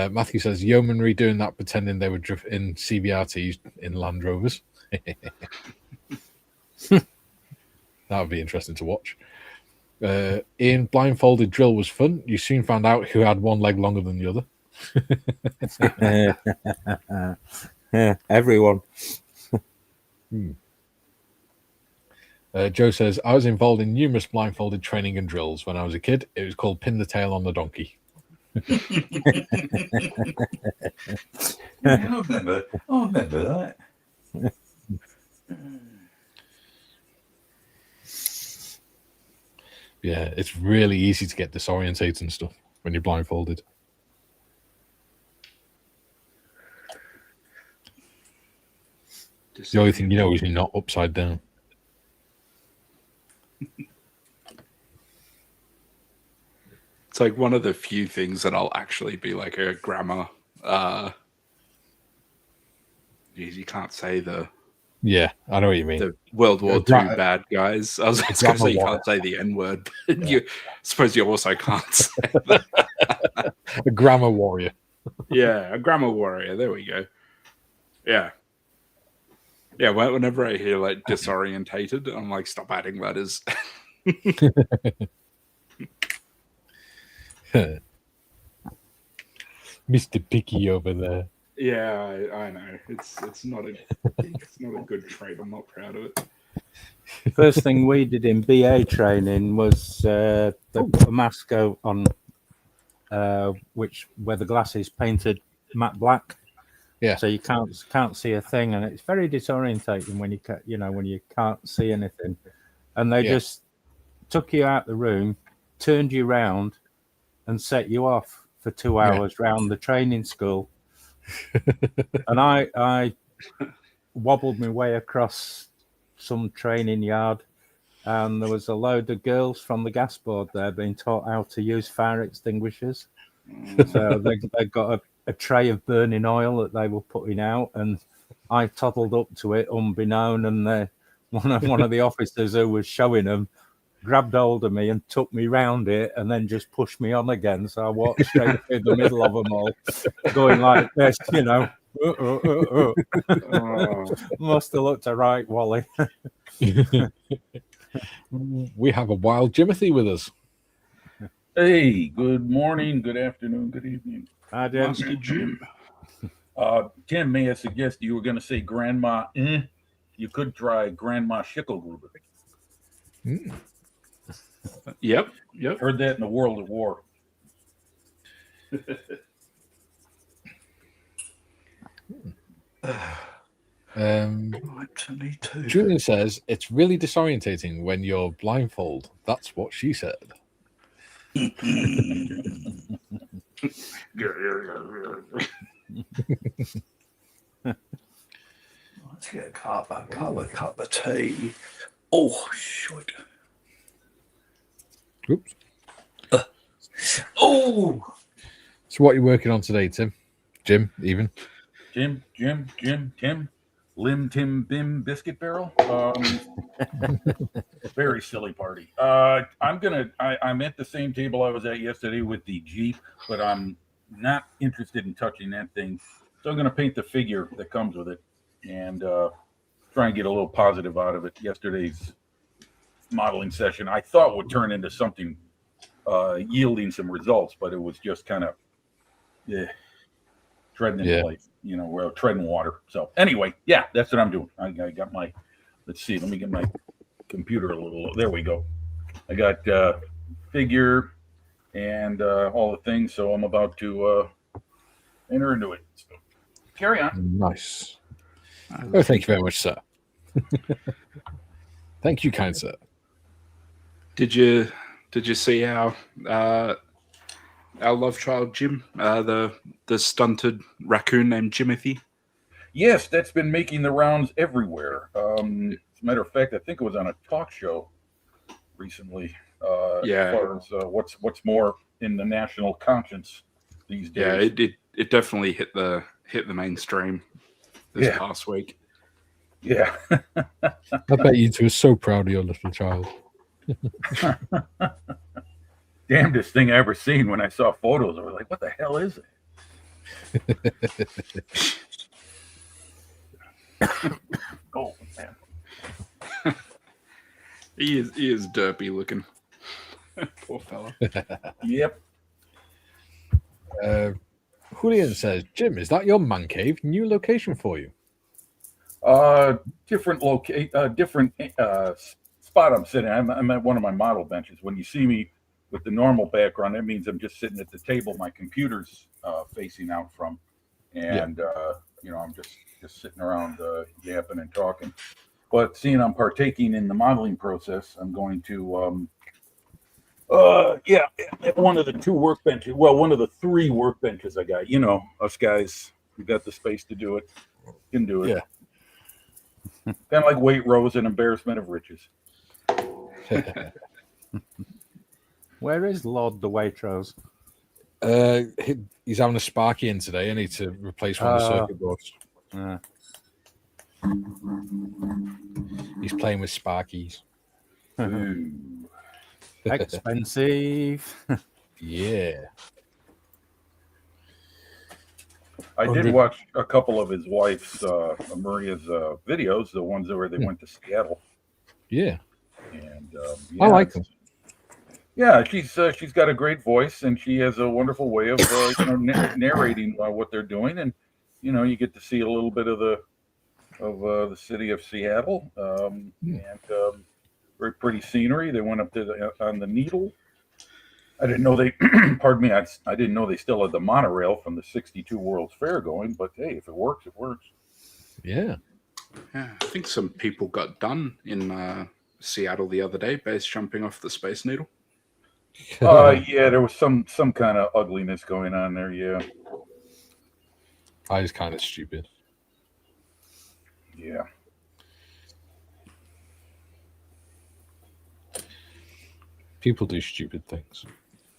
Matthew says, yeomanry doing that, pretending they were in CBRTs in Land Rovers. That would be interesting to watch. Ian, blindfolded drill was fun. You soon found out who had one leg longer than the other. Everyone. Joe says, I was involved in numerous blindfolded training and drills. When I was a kid, it was called pin the tail on the donkey. Yeah, I remember that. Yeah, it's really easy to get disorientated and stuff when you're blindfolded. The only thing you know is you're not upside down. It's like one of the few things that I'll actually be like a grammar. You can't say the. Yeah, I know what you mean. The World War II bad guys. I was going to say you can't say the N word, but you suppose you also can't say that. A grammar warrior. Yeah, a grammar warrior. There we go. Yeah. Yeah, whenever I hear like disorientated, I'm like, stop adding letters. Mr. Picky over there. Yeah, I know. It's not a good trait. I'm not proud of it. First thing we did in BA training was they put a mask on, where the glass is painted matte black. Yeah. So you can't see a thing, and it's very disorientating when you can't see anything. And they just took you out the room, turned you round, and set you off for 2 hours round the training school. And I wobbled my way across some training yard, and there was a load of girls from the gas board there being taught how to use fire extinguishers. So they got a tray of burning oil that they were putting out, and I toddled up to it unbeknown, and one of the officers who was showing them grabbed hold of me and took me round it, and then just pushed me on again. So I walked straight through the middle of them all, going like this, Must have looked a right Wally. We have a wild Jimothy with us. Hey, good morning, good afternoon, good evening. Hi, Jim. Master Jim. Tim may have suggested you were going to say Grandma. You could try Grandma Schickelgruber. Mm. Yep. Heard that in the World of War. Julian says it's really disorientating when you're blindfold. That's what she said. Let's get a cup of tea. Oh, shit. Oops. Oh, So what are you working on today, Tim? Jim, even? Tim, Lim Tim Bim Biscuit Barrel. Very silly party. I'm at the same table I was at yesterday with the Jeep, but I'm not interested in touching that thing. So I'm gonna paint the figure that comes with it and try and get a little positive out of it. Yesterday's modeling session I thought would turn into something yielding some results, but it was just kind of treading in place, treading water. So anyway, yeah, that's what I'm doing. I got my, let's see, let me get my computer a little, there we go. I got figure and all the things, so I'm about to enter into it. So carry on. Nice. Oh, thank you very much, sir. Thank you, kind sir. Did you see our love child Jim, the stunted raccoon named Jimothy? Yes, that's been making the rounds everywhere. As a matter of fact, I think it was on a talk show recently. As far as what's more in the national conscience these days. Yeah, it definitely hit the mainstream this past week. Yeah. I bet you two are so proud of your little child. Damnedest thing I ever seen. When I saw photos, I was like, what the hell is it? Oh, man. He is derpy looking. Poor fella. Yep. Julian says, Jim, is that your man cave? New location for you? Different spot I'm sitting. I'm at one of my model benches. When you see me with the normal background, that means I'm just sitting at the table my computer's facing out from, and I'm just sitting around yapping and talking. But seeing I'm partaking in the modeling process, I'm going to at one of the two workbenches. Well, one of the three workbenches I got. Us guys, we got the space to do it. Can do it. Yeah. Kind of like weight rows and embarrassment of riches. Where is Lord the Waitrose? He's having a Sparky in today. I need to replace one of the circuit boards. He's playing with Sparkies. Expensive. Yeah. I did watch a couple of his wife's, Maria's videos, the ones where they went to Seattle. Yeah. And I like them. Yeah, she's got a great voice, and she has a wonderful way of narrating what they're doing, and you get to see a little bit of the city of Seattle, and very pretty scenery. They went up to on the Needle. I didn't know they, pardon me, I didn't know they still had the monorail from the '62 World's Fair going, but hey, if it works, it works. Yeah. Yeah, I think some people got done in Seattle the other day, base jumping off the Space Needle. Yeah, there was some kind of ugliness going on there. Yeah. I was kind of stupid. Yeah. People do stupid things,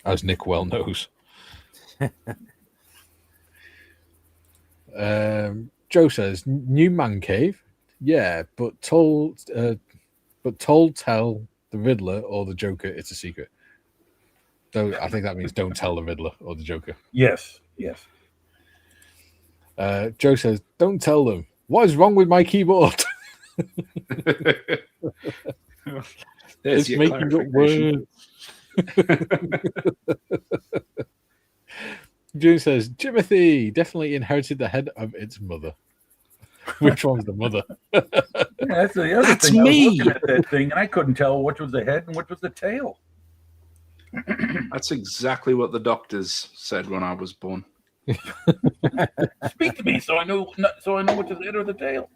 as Nick well knows. Joe says, new man cave. Yeah, but tell the Riddler or the Joker it's a secret. So I think that means don't tell the Riddler or the Joker. Yes. Joe says, don't tell them. What is wrong with my keyboard? There's It's making up words. June says, Timothy definitely inherited the head of its mother. Which one's the mother? Yeah, that's the other That's thing. I was me. looking at that thing, and I couldn't tell which was the head and which was the tail. That's exactly what the doctors said when I was born. Speak to me, so I know which is the head or the tail.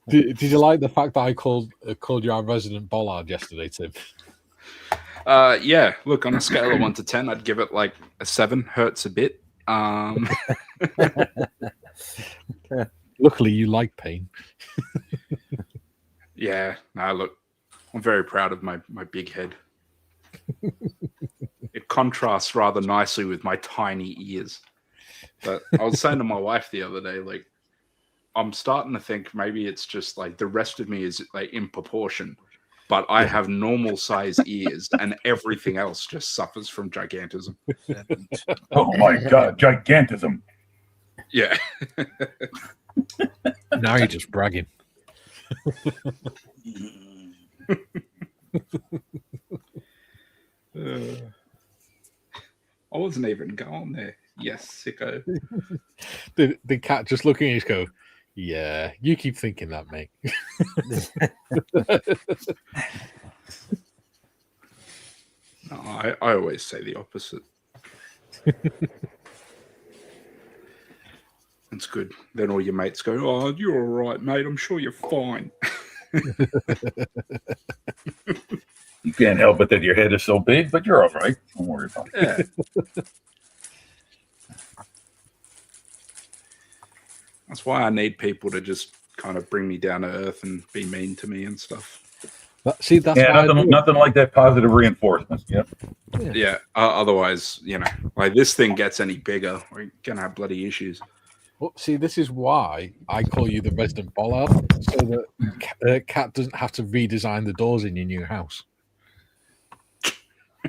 Did you like the fact that I called you our resident bollard yesterday, Tim? Yeah, look, on a scale of 1 to 10, I'd give it like a 7. Hurts a bit. Luckily, you like pain. Yeah, no, look, I'm very proud of my big head. It contrasts rather nicely with my tiny ears. But I was saying to my wife the other day, like, I'm starting to think maybe it's just like the rest of me is like in proportion, but I have normal size ears and everything else just suffers from gigantism. Oh my God, gigantism! Yeah. Now you're just bragging. I wasn't even going there. Yes, sicko. The cat just looking at you go, yeah, you keep thinking that, mate. No, I always say the opposite. It's good. Then all your mates go, oh, you're all right, mate. I'm sure you're fine. You can't help it that your head is so big, but you're all right. Don't worry about it. Yeah. That's why I need people to just kind of bring me down to earth and be mean to me and stuff. See, that's Yeah, why I do it. nothing like that positive reinforcement. Yep. Yeah. Otherwise, you know, like this thing gets any bigger, we're gonna have bloody issues. Well, see, this is why I call you the resident bollard, so that Cat doesn't have to redesign the doors in your new house.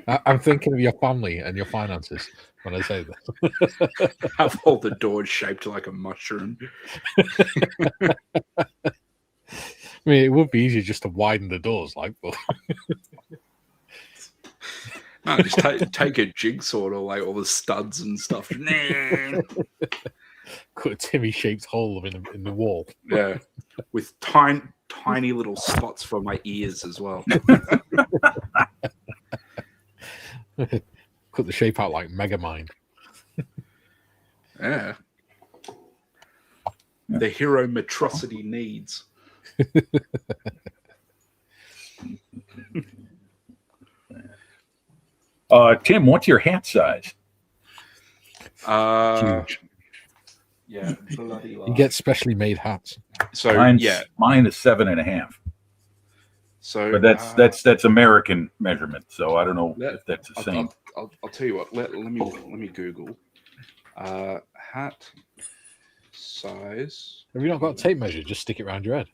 I'm thinking of your family and your finances when I say that. Have all the doors shaped like a mushroom. I mean, it would be easier just to widen the doors, like, but No, just take a jigsaw to like all the studs and stuff. cut a Timmy-shaped hole in the wall. Yeah, with tiny little spots for my ears as well. Cut the shape out like Megamind. Yeah. The hero metrocity needs. Tim, what's your hat size? Huge. Yeah, bloody You get specially made hats. so Mine yeah. is 7.5. So But that's American measurement, so I don't know if that's the same. I'll tell you what. Let me Google hat size. Have you not got a tape measure? Just stick it around your head.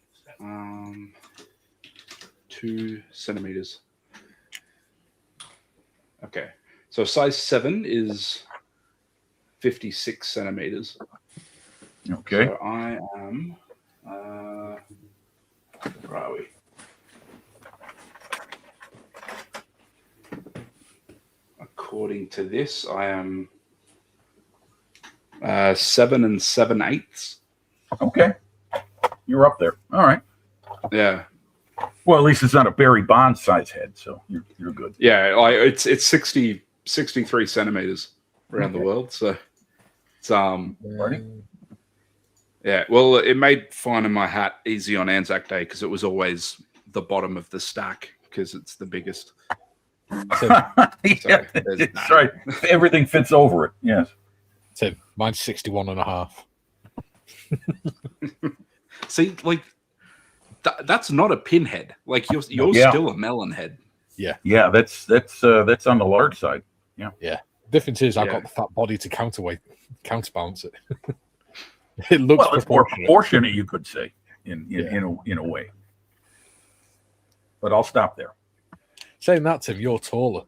2 centimeters. Okay, so size 7 is 56 centimeters. Okay. So I am. Where are we? According to this, I am 7 7/8. Okay. You're up there. All right. Yeah, Well, at least it's not a Barry Bonds size head, so you're good. yeah. It's 63 centimeters around the world. So it's Ready? yeah. Well, it made finding my hat easy on Anzac Day because it was always the bottom of the stack because it's the biggest. Yeah, there's that's that. right. Everything fits over it. Yes. Tim, mine's 61 and a half. See, like that's not a pinhead. Like you're Yeah. still a melon head. Yeah, that's on the large side. Difference is I've Yeah. got the fat body to counterbalance it. It looks Well, it's more proportionate. proportionate, you could say, in a way. But I'll stop there. Saying that, Tim, you're taller.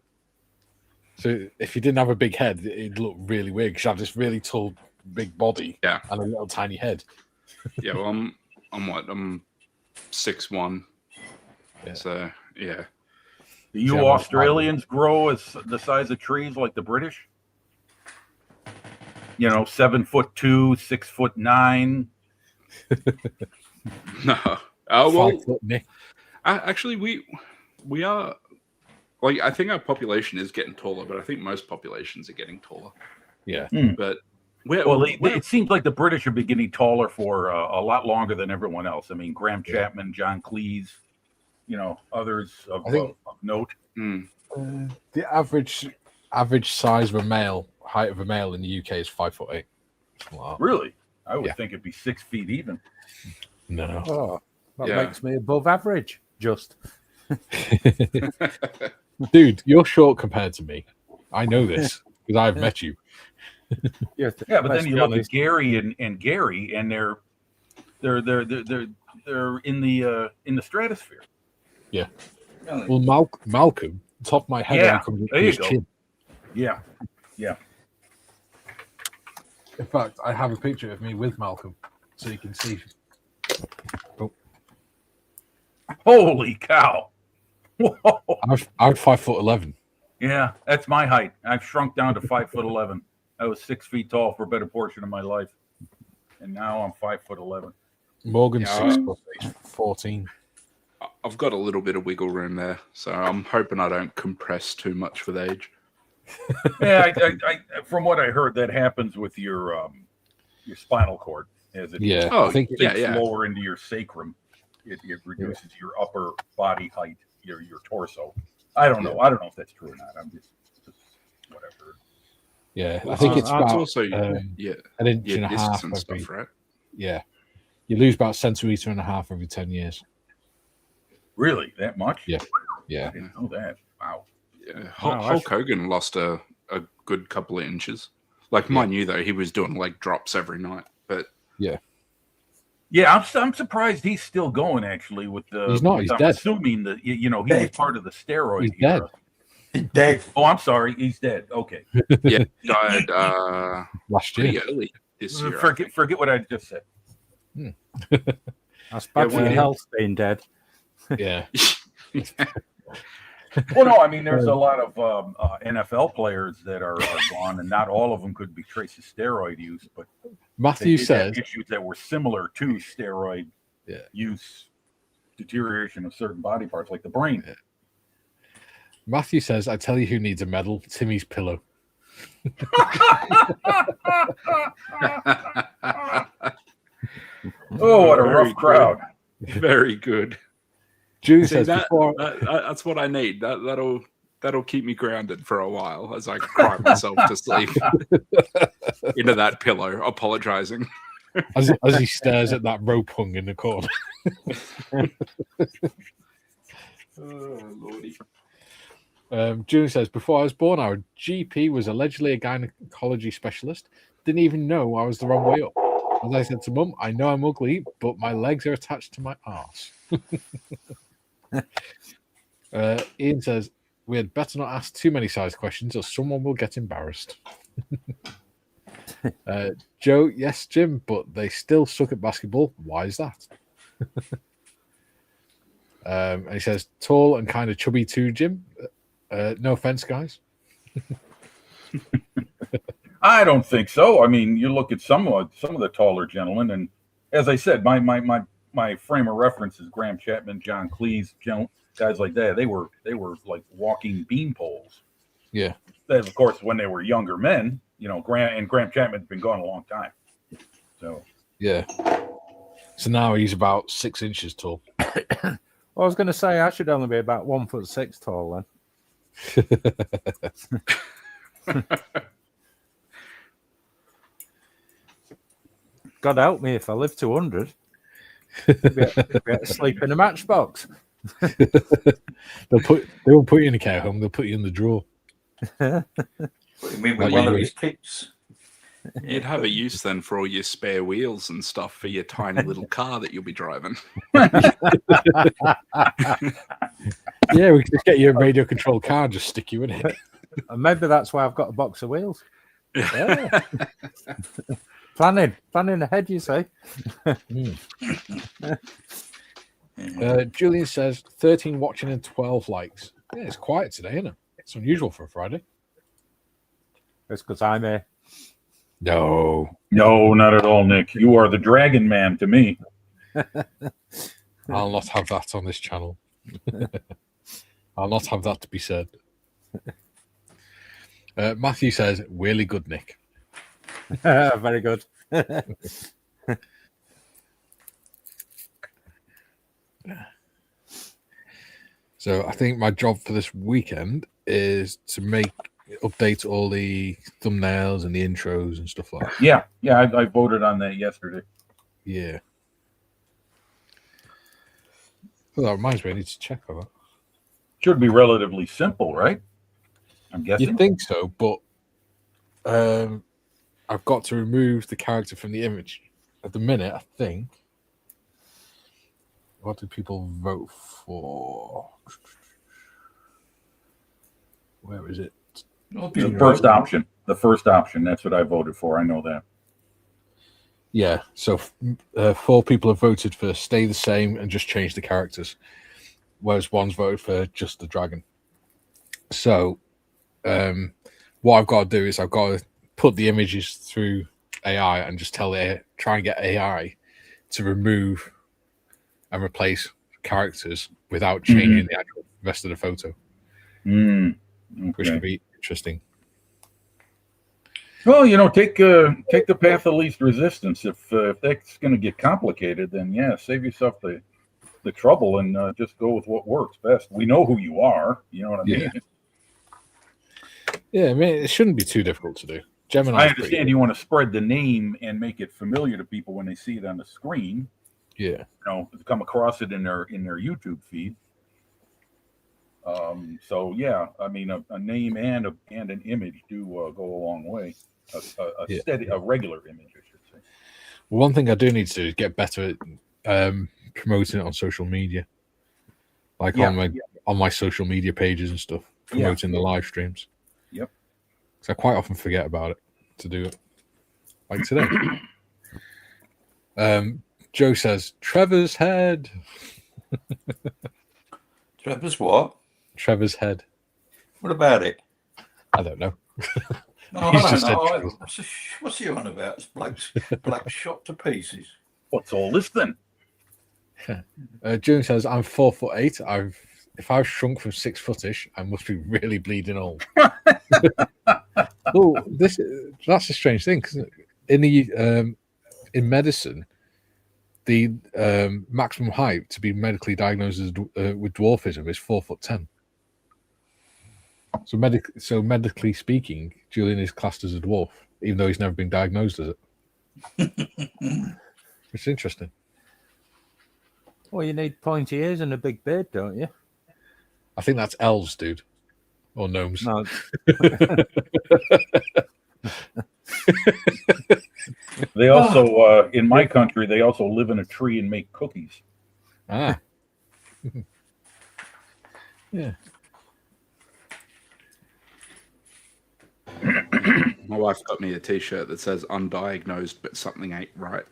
So if you didn't have a big head, it'd look really weird because you have this really tall, big body Yeah. and a little tiny head. Yeah, well, I'm 6'1". Yeah. So yeah. Do you Yeah, Australians grow as the size of trees like the British? 7'2", 6'9". No. Oh well. 5 foot Nick. Actually, we are like, I think our population is getting taller, but I think most populations are getting taller. Yeah. But It seems like the British are getting taller for a lot longer than everyone else. I mean, Graham Chapman, John Cleese, others of note. The average size of a male, height of a male in the UK is 5'8". Like Really? I would think it'd be 6 feet even. no. Oh, that makes me above average. Just Dude, you're short compared to me. I know this because I've met you. Yeah, but then you look at Gary and Gary, and they're in the stratosphere. Yeah. Well, Malcolm, top of my head, Yeah, comes there you his go. chin. Yeah. In fact, I have a picture of me with Malcolm, so you can see. Oh. Holy cow! Whoa. I'm 5'11". Yeah, that's my height. I've shrunk down to 5'11". I was 6 feet tall for a better portion of my life, and now I'm 5'11". Morgan's 6'14". I've got a little bit of wiggle room there, so I'm hoping I don't compress too much with age. Yeah, I from what I heard, that happens with your spinal cord as it I think sinks lower into your sacrum. It reduces your upper body height, your torso. I don't know. I don't know if that's true or not. I'm just whatever. Yeah, I think it's about also an inch and a half and stuff, right? Yeah, you lose about a centimeter and a half every 10 years. Really, that much? Yeah. I didn't know that. Wow. Yeah, Hulk Hogan lost a good couple of inches. Like, mind you, though, he was doing leg drops every night. But yeah, I'm surprised he's still going. Actually, with the he's not. He's dead. Assuming that he was part of the steroid. He's dead. He's dead. Oh, I'm sorry. He's dead. Okay. Yeah, he died last year. pretty early this year. Forget what I just said. That's bad for your health being dead. Yeah. Well, no, I mean, there's a lot of NFL players that are gone, and not all of them could be traced to steroid use, but Matthew they did says have issues that were similar to steroid use, deterioration of certain body parts, like the brain. Yeah. Matthew says, I tell you who needs a medal, Timmy's pillow. Oh, what a rough crowd. Very good. Julie See, says, that's what I need. That'll keep me grounded for a while as I cry myself to sleep into that pillow, apologizing. as he stares at that rope hung in the corner. Oh, Lordy. Julie says, before I was born, our GP was allegedly a gynecology specialist. Didn't even know I was the wrong way up. As I said to Mum, I know I'm ugly, but my legs are attached to my arse. Ian says, we had better not ask too many size questions or someone will get embarrassed. Joe, yes, Jim, but they still suck at basketball. Why is that? And he says, tall and kind of chubby too, Jim. No offense, guys. I don't think so. I mean, you look at some of the taller gentlemen, and as I said, my frame of reference is Graham Chapman, John Cleese, guys like that. They were like walking bean poles. Yeah. That, of course, when they were younger men, Graham Chapman's been gone a long time. So yeah. So now he's about 6 inches tall. Well, I was going to say I should only be about 1'6" tall then. God help me if I live to 100. Be able to sleep in a matchbox. They won't put you in a care home. They'll put you in the drawer. What do you mean with one of his kids? You'd have a use then for all your spare wheels and stuff for your tiny little car that you'll be driving. Yeah, we could just get you a radio controlled car and just stick you in it. And maybe that's why I've got a box of wheels. Yeah. Planning ahead, you say. Julian says 13 watching and 12 likes. Yeah, it's quiet today, isn't it? It's unusual for a Friday. It's because I'm here. No, No, not at all, Nick. You are the Dragon Man to me. I'll not have that on this channel. I'll not have that to be said. Matthew says, really good, Nick. Very good. So I think my job for this weekend is to update all the thumbnails and the intros and stuff like that. Yeah, I voted on that yesterday. Yeah. Well, that reminds me, I need to check on that. Should be relatively simple, right? I'm guessing. You think so, but I've got to remove the character from the image. At the minute, I think. What do people vote for? Where is it? The first option. The first option. That's what I voted for. I know that. Yeah, so 4 people have voted for stay the same and just change the characters, whereas one's voted for just the dragon. So what I've got to do is I've got to put the images through AI and just try and get AI to remove and replace characters without changing the actual rest of the photo, which would be interesting. Well, take the path of least resistance. If that's going to get complicated, then yeah, save yourself the trouble and just go with what works best. We know who you are. You know what I mean? Yeah, I mean, it shouldn't be too difficult to do. Gemini. I understand you want to spread the name and make it familiar to people when they see it on the screen. Yeah. Come across it in their YouTube feed. So yeah, I mean, a name and an image do go a long way. A regular image, I should say. One thing I do need to do is get better at promoting it on social media, like on my social media pages and stuff, promoting the live streams. Yep. Because I quite often forget about it to do it, like today. Joe says Trevor's head. Trevor's what? Trevor's head. What about it? I don't know. No, He's I just don't said know. What's he on about? It's black shot to pieces. What's all this then? June says I'm 4'8". If I've shrunk from 6 footish, I must be really bleeding old. Oh, that's a strange thing because in medicine, the maximum height to be medically diagnosed with dwarfism is 4'10". So medically speaking, Julian is classed as a dwarf, even though he's never been diagnosed as it. It's interesting. Well, you need pointy ears and a big beard, don't you? I think that's elves, dude, or gnomes. No. They also, in my country, they also live in a tree and make cookies. Ah. Yeah. My wife got me a T-shirt that says "undiagnosed, but something ain't right."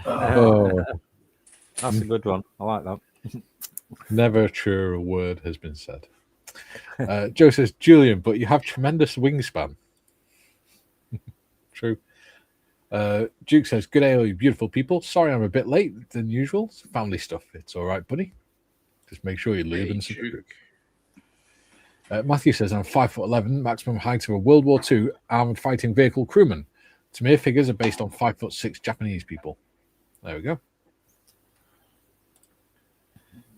Oh, That's a good one. I like that. never a truer word has been said. Joe says, Julian, but you have tremendous wingspan. True. Duke says, good day, all you beautiful people. Sorry I'm a bit late than usual. It's family stuff. It's all right, buddy. Just make sure you lube and subscribe. Matthew says, I'm 5'11", maximum height of a World War II armored fighting vehicle crewman. Tamir figures are based on 5'6" Japanese people. There we go.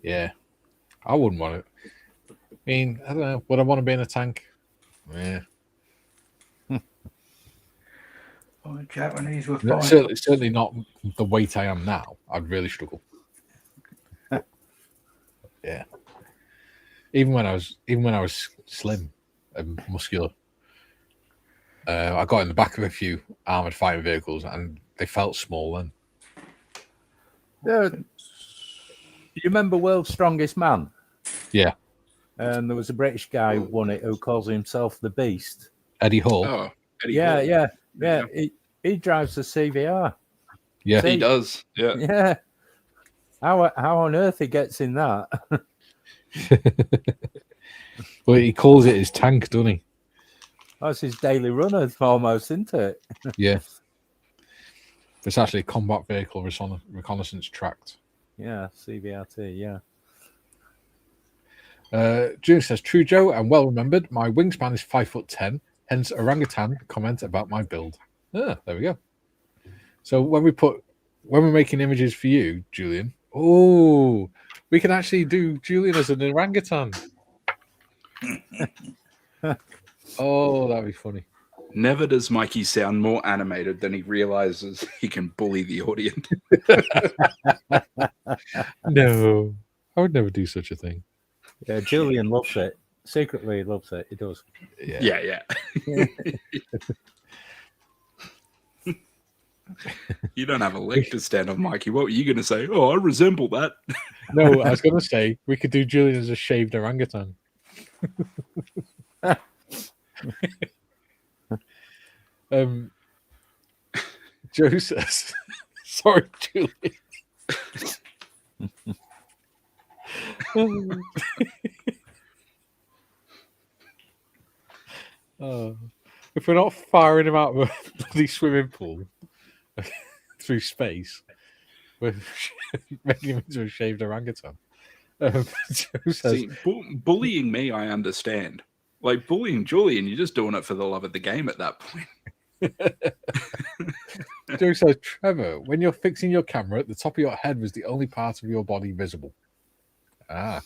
Yeah. I wouldn't want it. I mean, I don't know. Would I want to be in a tank? Yeah. Oh, the Japanese were fine. Certainly not the weight I am now. I'd really struggle. Yeah. Even when I was slim and muscular, I got in the back of a few armored fighting vehicles, and they felt small then. Yeah. Do you remember World's Strongest Man? Yeah. And there was a British guy who won it who calls himself the Beast. Eddie Hall. Oh, Eddie Yeah. Hall. He drives the CVR. Yeah. He does. Yeah. Yeah. How on earth he gets in that? Well, he calls it his tank, doesn't he? That's his daily runner, almost, isn't it? Yeah. It's actually a combat vehicle reconnaissance tract. Yeah, CVRT, yeah. June says, "True, Joe, and well remembered. My wingspan is 5'10", hence orangutan comment about my build." Ah, there we go. So when we're making images for you, Julian, we can actually do Julian as an orangutan. Oh, that'd be funny. Never does Mikey sound more animated than he realizes he can bully the audience. No, I would never do such a thing. Yeah, Julian loves it. Secretly, he loves it. He does. Yeah. You don't have a leg to stand on, Mikey. What were you going to say? Oh, I resemble that. No, I was going to say we could do Julian as a shaved orangutan. Joe says, "Sorry, Julian." If we're not firing him out of a bloody swimming pool through space, we're making him into a shaved orangutan. Joe says, See, bullying me, I understand. Like bullying Julian, you're just doing it for the love of the game at that point. Joe says, "Trevor, when you're fixing your camera, the top of your head was the only part of your body visible." Ah.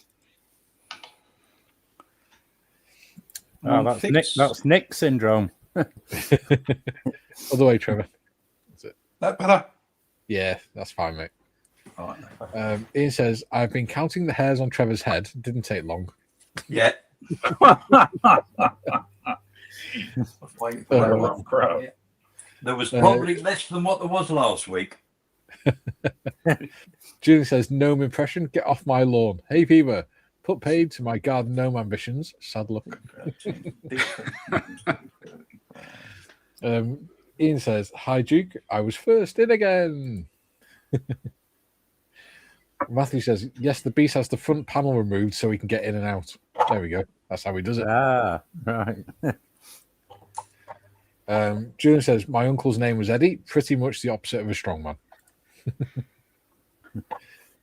Oh, that's Nick syndrome. Other way, Trevor. That's it. That better? Yeah, that's fine, mate. All right. Ian says, "I've been counting the hairs on Trevor's head. Didn't take long." Yeah. What a rough crowd. Yeah. There was probably less than what there was last week. Julian says, "Gnome impression, get off my lawn. Hey, Beaver, put paid to my garden gnome ambitions. Sad luck." Ian says, "Hi, Duke. I was first in again." Matthew says, "Yes, the beast has the front panel removed so he can get in and out." There we go. That's how he does it. Ah, right. Julian says, "My uncle's name was Eddie, pretty much the opposite of a strongman."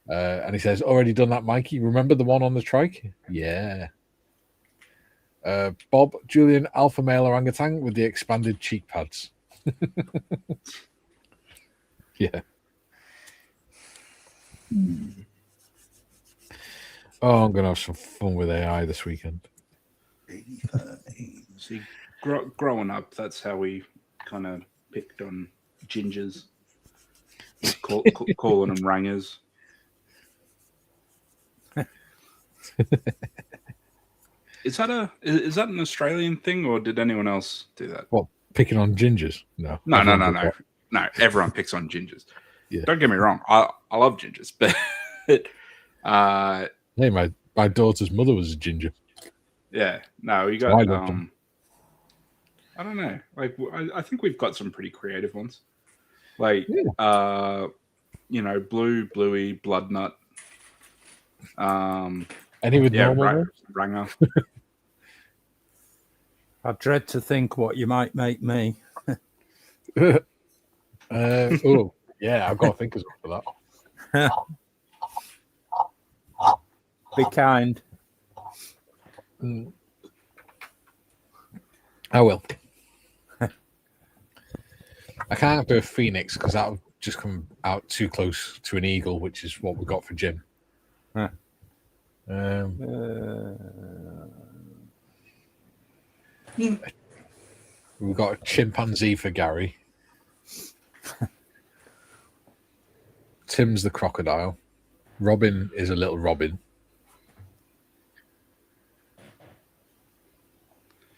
And he says, "Already done that, Mikey. Remember the one on the trike?" Yeah. Bob, Julian, alpha male orangutan with the expanded cheek pads. Yeah. Oh, I'm going to have some fun with AI this weekend. See, growing up, that's how we kind of picked on gingers, calling them rangers. Is that an Australian thing, or did anyone else do that? What, picking on gingers? No. No. Everyone picks on gingers. Yeah. Don't get me wrong. I love gingers, but hey, my daughter's mother was a ginger. Yeah. No, we got. I loved them. I don't know. Like, I think we've got some pretty creative ones. Like, Bluey, Blood Nut. Any with normal? Ranger. I dread to think what you might make me. Oh, yeah, I've got to think of something for that. Be kind. I will. I can't do a phoenix because that would just come out too close to an eagle, which is what we got for Jim. Huh. We've got a chimpanzee for Gary. Tim's the crocodile. Robin is a little Robin.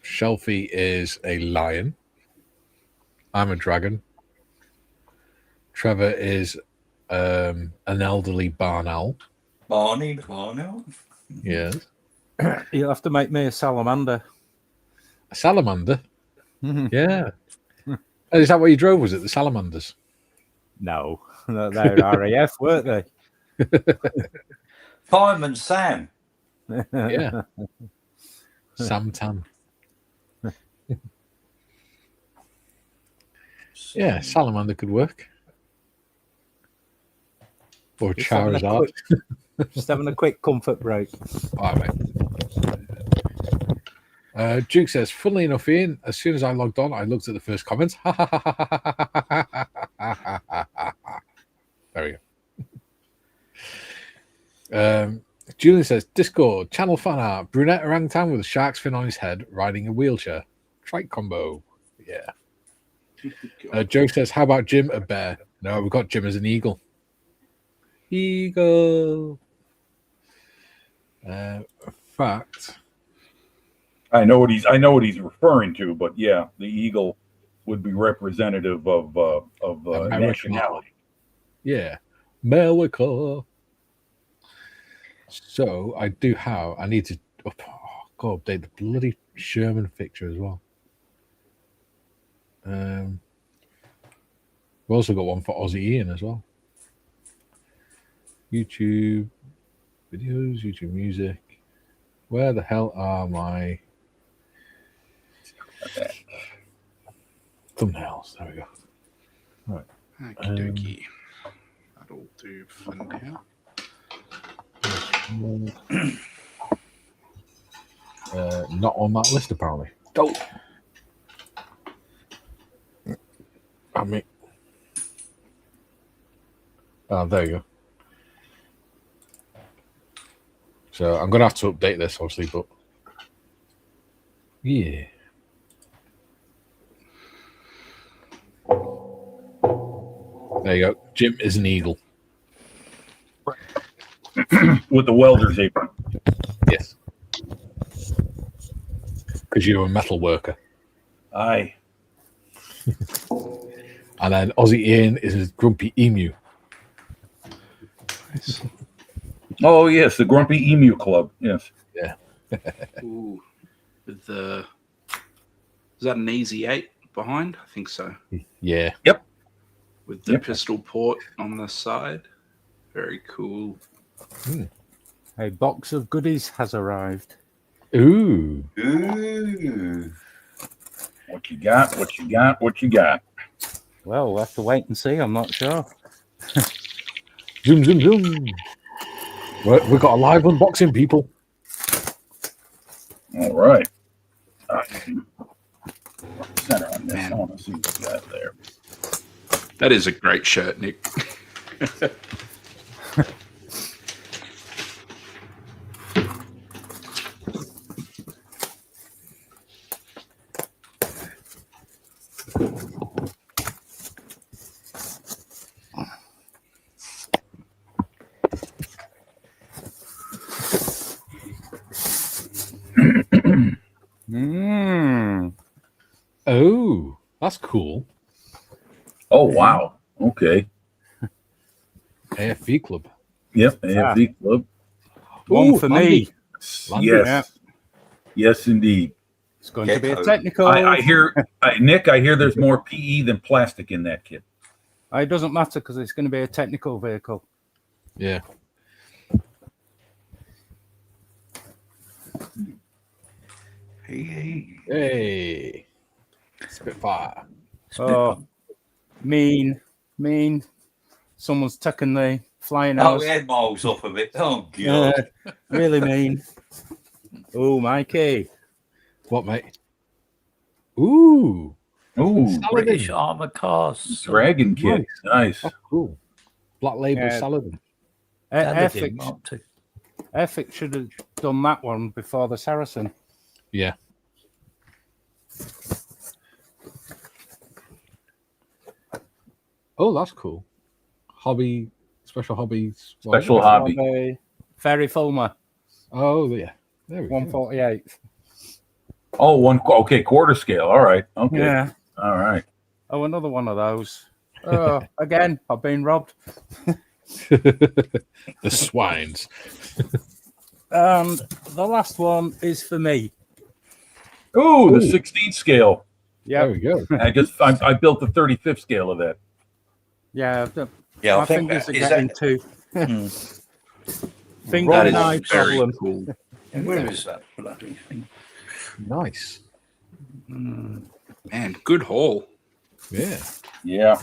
Shelfie is a lion. I'm a dragon. Trevor is an elderly barn owl. Barney the barn owl. Yes. You'll have to make me a salamander. A salamander? Yeah. Is that what you drove, was it? The salamanders? No, they're RAF, weren't they? Fireman Sam. Yeah. Sam Tan. Yeah, salamander could work. Or Just having a Charizard. Just having a quick comfort break. All right, mate. Duke says, funnily enough, Ian, as soon as I logged on, I looked at the first comments. There we go. Julian says, Discord, channel fan art, brunette orangutan with a shark's fin on his head, riding a wheelchair. Trike combo. Yeah. Joe says, how about Jim, a bear? No, we've got Jim as an eagle. Eagle. Fact. I know what he's referring to, but yeah, the eagle would be representative of America. nationality. Yeah. America. So I need to go update the bloody Sherman picture as well. We've also got one for Aussie Ian as well. YouTube videos, YouTube music. Where the hell are my thumbnails? There we go. Right. Okie dokie. That'll do for now. Not on that list apparently. Oh, I mean, there you go. So I'm gonna have to update this, obviously, but yeah. There you go. Jim is an eagle. With the welder's apron. Yes. Because you're a metal worker. Aye. And then Aussie Ian is a grumpy emu. Nice. Oh yes, the Grumpy Emu Club. Yes. Yeah. Ooh. With the... Is that an easy 8 behind? I think so. Yeah. With the pistol port on the side. Very cool. A box of goodies has arrived. Ooh. ooh. What you got? What you got? What you got? Well, we'll have to wait and see. I'm not sure. Zoom, zoom, zoom. We've got a live unboxing, people. All right. Center on this. I want to see what you got there. That is a great shirt, Nick. Oh, that's cool. Oh wow. Okay. AFV Club. Yep. AFV Club. One Ooh, for Landy. me. Landy, Yes. yeah. Yes, indeed. It's going to be a technical. I hear, Nick. I hear there's more PE than plastic in that kit. It doesn't matter because it's going to be a technical vehicle. Yeah. Hey. Spitfire. Oh, mean. Someone's taken the flying Oh, house. yeah, miles off of it. Oh, God. Really mean. Oh, Mikey. What, mate? Ooh. Ooh, British armour cars. dragon kit. Nice. Oh, cool. Black Label Yeah. Saladin. Airfix should have done that one before the Saracen. Yeah. Oh, that's cool. Hobby, special hobbies. Special hobby. Ferry Fulmer, Oh, yeah. There we go. 148. Oh, okay, quarter scale. All right. Okay. Yeah. All right. Oh, another one of those. Oh, again, I've been robbed. The swines. And the last one is for me. Ooh, the 16th scale. There Yeah, we go. I built the 35th scale of that. yeah. Yeah, My I think fingers that, are is getting that, too. Finger That and is eye very problem. cool. where is that bloody thing? Nice. Man, good haul. Yeah. Yeah.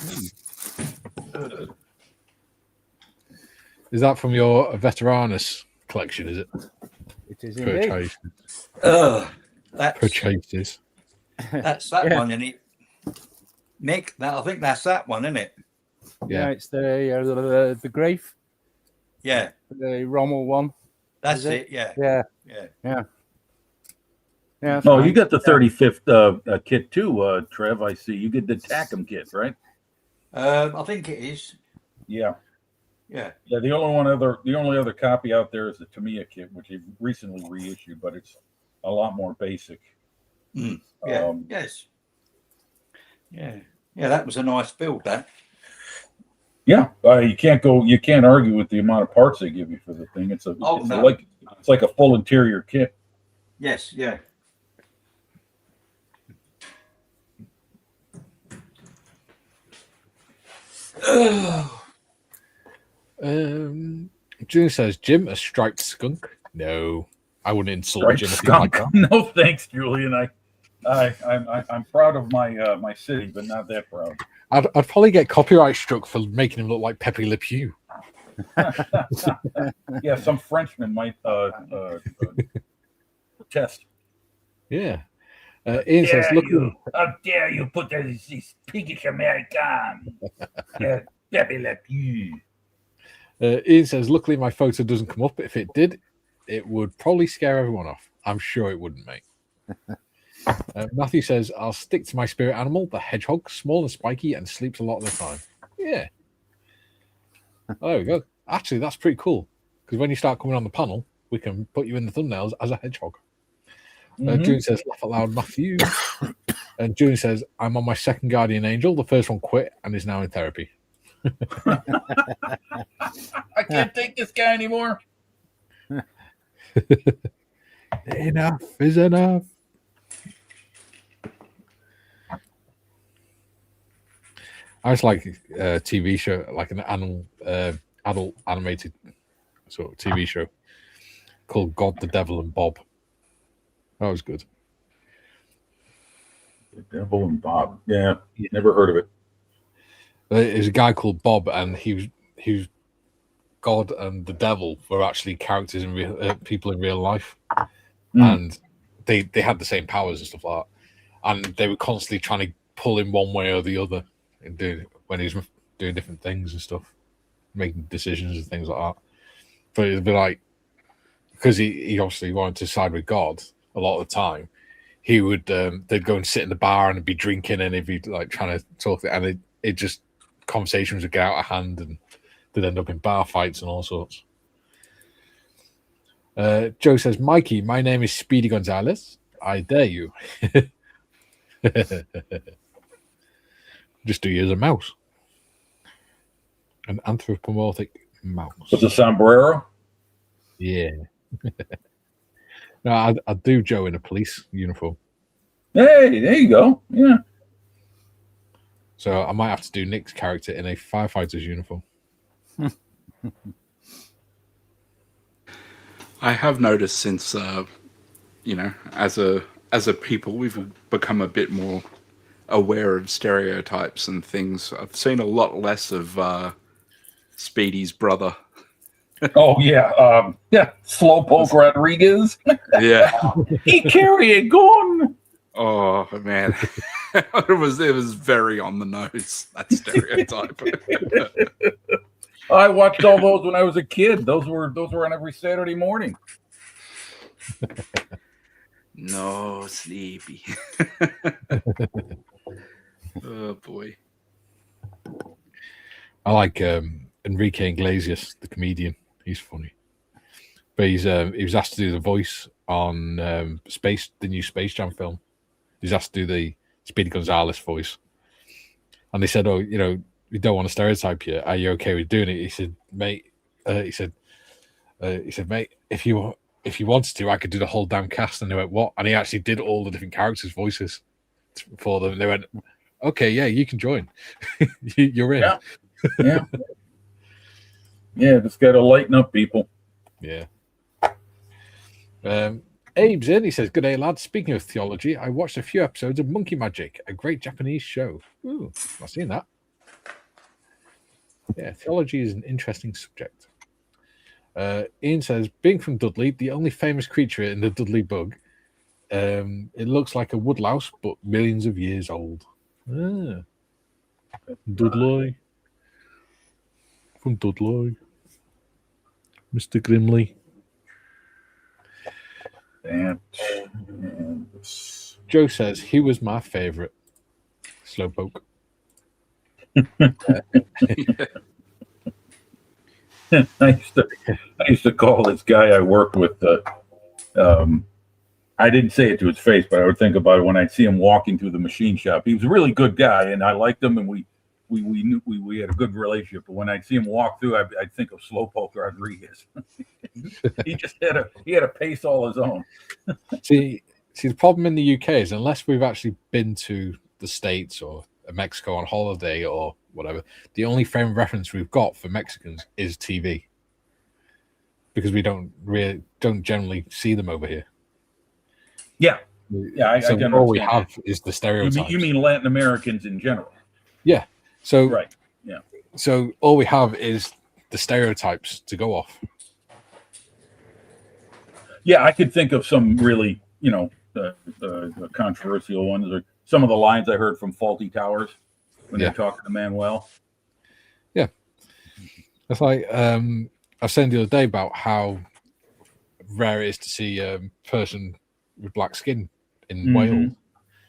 Is that from your Veteranus collection? Is it? It is indeed. Purchases. That's Purchases. that Yeah. one, isn't it? Nick, I think that's that one, isn't it? Yeah, it's the Grafe, Yeah, the Rommel one. that's Is it. Yeah, Yeah, yeah. yeah. Yeah. No, you got the 35th kit too, Trev. I see. You get the Tackham kit, right? I think it is. Yeah. Yeah. Yeah. The only other copy out there is the Tamiya kit, which he recently reissued, but it's a lot more basic. Mm. Yeah. Yes. Yeah. Yeah. That was a nice build. That. Yeah, you can't argue with the amount of parts they give you for the thing. It's like a full interior kit. Yes. Yeah. June says, Jim, a striped skunk? No, I wouldn't insult Striped Jim if he skunk. liked that. No thanks, Julian. I'm proud of my city, but not that proud. I'd probably get copyright struck for making him look like Pepe Le Pew. Yeah, some Frenchman might protest. Yeah. Ian says, how dare you put this piggish American? Pepe Le Pew. Ian says, luckily my photo doesn't come up. If it did, it would probably scare everyone off. I'm sure it wouldn't, mate. Matthew says, I'll stick to my spirit animal, the hedgehog, small and spiky, and sleeps a lot of the time. Yeah. Oh, there we go. Actually, that's pretty cool. Because when you start coming on the panel, we can put you in the thumbnails as a hedgehog. June says, laugh out loud, Matthew. And June says, I'm on my second guardian angel. The first one quit and is now in therapy. I can't take this guy anymore. Enough is enough. I was like a TV show, like an adult animated sort of TV show called God, the Devil, and Bob. That was good. The Devil and Bob. Yeah, never heard of it. There's a guy called Bob, and he was God and the Devil were actually characters in real people in real life, and they had the same powers and stuff like that, and they were constantly trying to pull him one way or the other, and when he was doing different things and stuff, making decisions and things like that. But it'd be like, because he obviously wanted to side with God a lot of the time, he would they'd go and sit in the bar and be drinking, and he'd be like trying to talk, and it just conversations would get out of hand, and they'd end up in bar fights and all sorts. Joe says, Mikey, my name is Speedy Gonzalez. I dare you. Just do you as a mouse. An anthropomorphic mouse. With a sombrero? Yeah. No, I'd do Joe in a police uniform. Hey, there you go. Yeah. So I might have to do Nick's character in a firefighter's uniform. I have noticed since, as a people, we've become a bit more aware of stereotypes and things. I've seen a lot less of Speedy's brother. Oh yeah, Slowpoke Rodriguez. Yeah, He carry a gun. oh man, it was very on the nose, that stereotype. I watched all those when I was a kid. Those were on every Saturday morning. No, sleepy. Oh boy. I like Enrique Iglesias, the comedian. He's funny. But he was asked to do the voice on the new Space Jam film. He's asked to do the Speedy Gonzalez voice. And they said, oh, we don't want to stereotype you. Are you okay with doing it? He said, mate, mate, if you wanted to, I could do the whole damn cast. And they went, what? And he actually did all the different characters' voices for them. And they went, okay, yeah, you can join. You're in. Yeah. Yeah, just got to lighten up, people. Yeah. Abe's in. He says, good day, lads. Speaking of theology, I watched a few episodes of Monkey Magic, a great Japanese show. Ooh, I've seen that. Yeah, theology is an interesting subject. Ian says, being from Dudley, the only famous creature in the Dudley bug, it looks like a woodlouse, but millions of years old. Ah. Dudley. From Dudley. Mr. Grimley. And Joe says, he was my favourite. Slowpoke. I used to call this guy I worked with. I didn't say it to his face, but I would think about it when I'd see him walking through the machine shop. He was a really good guy, and I liked him, and we knew we had a good relationship. But when I'd see him walk through, I'd think of Slowpoke Rodriguez. He just had a pace all his own. See, the problem in the UK is unless we've actually been to the States or Mexico on holiday or whatever, the only frame of reference we've got for Mexicans is TV, because we don't generally see them over here. Yeah, I So can all we understand have is the stereotypes. You mean Latin Americans in general? Yeah. So Right. Yeah. So all we have is the stereotypes to go off. Yeah, I could think of some really, controversial ones, or some of the lines I heard from Faulty Towers when they're talking to Manuel. Yeah. It's like I was saying the other day about how rare it is to see a person with black skin in Wales.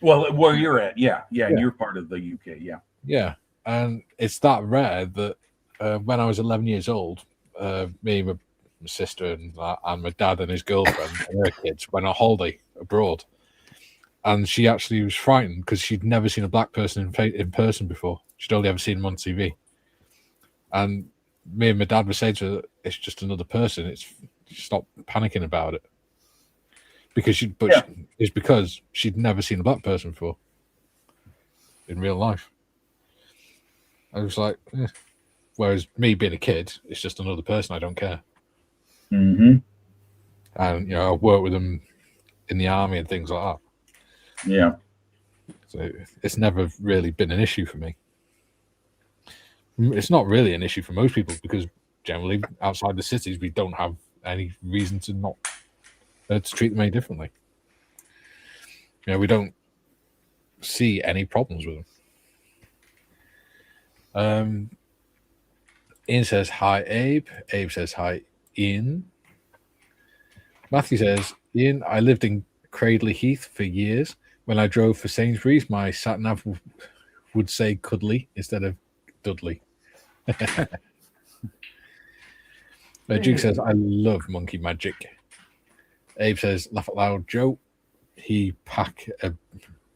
Well, where you're at, yeah, and you're part of the UK, yeah. Yeah, and it's that rare that when I was 11 years old, me, my sister, and my dad and his girlfriend and their kids went on holiday abroad, and she actually was frightened because she'd never seen a black person in person before. She'd only ever seen them on TV, and me and my dad were saying to her, "It's just another person. Stop panicking about it." Because it's because she'd never seen a black person before in real life. I was like, whereas me being a kid, it's just another person. I don't care. Mm-hmm. And I work with them in the army and things like that. Yeah. So it's never really been an issue for me. It's not really an issue for most people because generally outside the cities we don't have any reason to not to treat them any differently. We don't see any problems with them. Ian says hi, Abe. Abe says hi, Ian. Matthew says, Ian, I lived in Cradley Heath for years. When I drove for Sainsbury's, my sat nav would say Cuddly instead of Dudley. Duke says, I love monkey magic. Abe says, laugh out loud, Joe. He pack a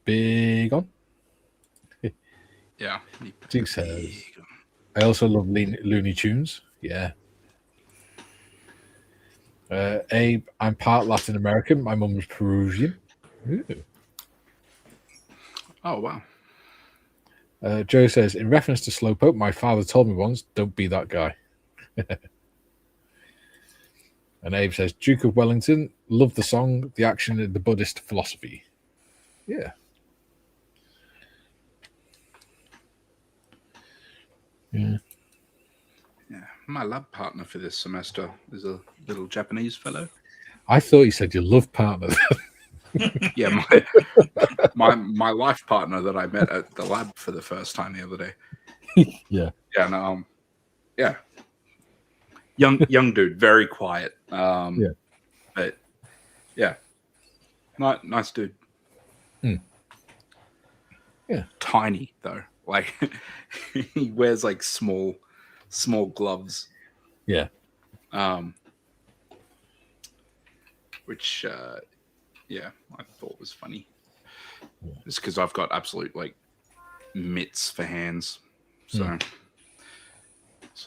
big on. Yeah. Duke says, I also love Looney Tunes. Yeah. Abe, I'm part Latin American. My mum was Peruvian. Ooh. Oh, wow. Joe says, in reference to Slowpoke, my father told me once, don't be that guy. And Abe says, Duke of Wellington, love the song, the action, and the Buddhist philosophy. Yeah. Yeah. Yeah. My lab partner for this semester is a little Japanese fellow. I thought you said you love partners. Yeah, my life partner that I met at the lab for the first time the other day. Yeah. Yeah, no, yeah. Young dude, very quiet. Yeah. But yeah. Nice dude. Yeah. Tiny though. Like he wears like small gloves. Yeah. Which yeah, I thought was funny. It's because I've got absolute like mitts for hands. So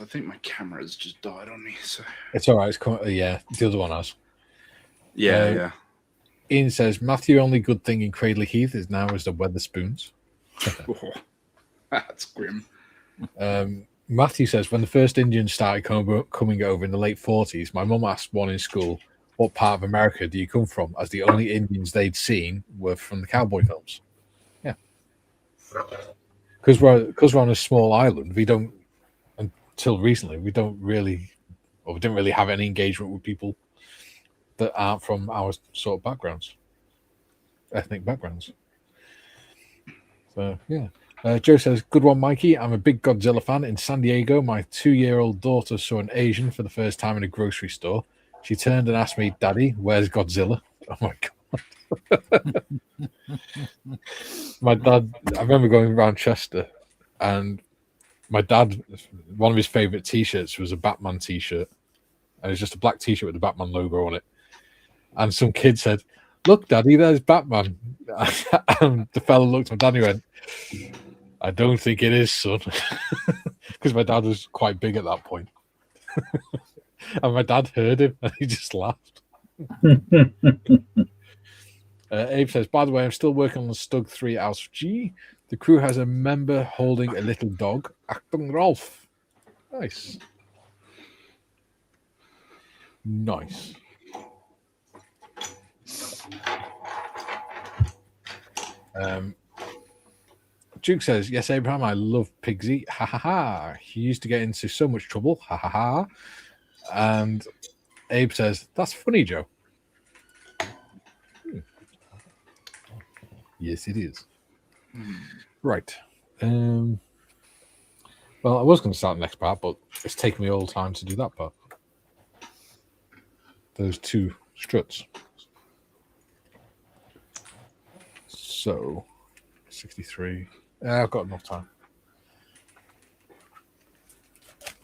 I think my camera's just died on me. So It's all right. It's yeah, the other one has. yeah. Ian says, Matthew, only good thing in Cradley Heath is now is the Weatherspoons. Oh, that's grim. Matthew says, when the first Indians started coming over in the late 40s, my mum asked one in school, what part of America do you come from? As the only Indians they'd seen were from the cowboy films. Yeah. Because we're on a small island, we don't, and till recently, we didn't really have any engagement with people that aren't from our sort of backgrounds, ethnic backgrounds. So yeah. Joe says, "Good one, Mikey. I'm a big Godzilla fan. In San Diego, my 2-year-old daughter saw an Asian for the first time in a grocery store. She turned and asked me, 'Daddy, where's Godzilla?'" Oh my god! My dad. I remember going around Chester, and my dad, one of his favorite T-shirts was a Batman T-shirt, and it was just a black T-shirt with the Batman logo on it. And some kid said, "Look, Daddy, there's Batman." And the fella looked at my dad and he went, "I don't think it is, son," because my dad was quite big at that point. And my dad heard him and he just laughed. Abe says, "By the way, I'm still working on the Stug 3 House G. The crew has a member holding a little dog, Achtung Rolf." Nice. Nice. Duke says, "Yes, Abraham, I love Pigsy. Ha ha ha. He used to get into so much trouble. Ha ha ha." And Abe says, "That's funny, Joe." Yes, it is. Right. Well, I was going to start the next part, but it's taken me all the time to do that part. Those two struts. So, 63. I've got enough time.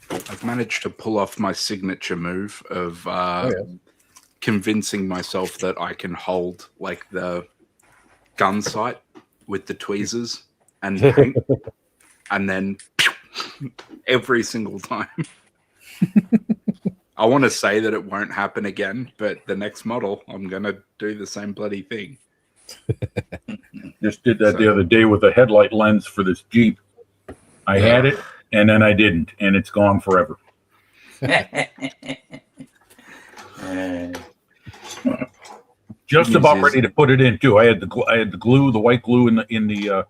I've managed to pull off my signature move of yeah. convincing myself that I can hold like the gun sight with the tweezers and paint, and then every single time. I want to say that it won't happen again, but the next model, I'm going to do the same bloody thing. Just did that the other day with a headlight lens for this Jeep. I had it, and then I didn't, and it's gone forever. Just about ready to put it in too. I had the glue, the white glue in the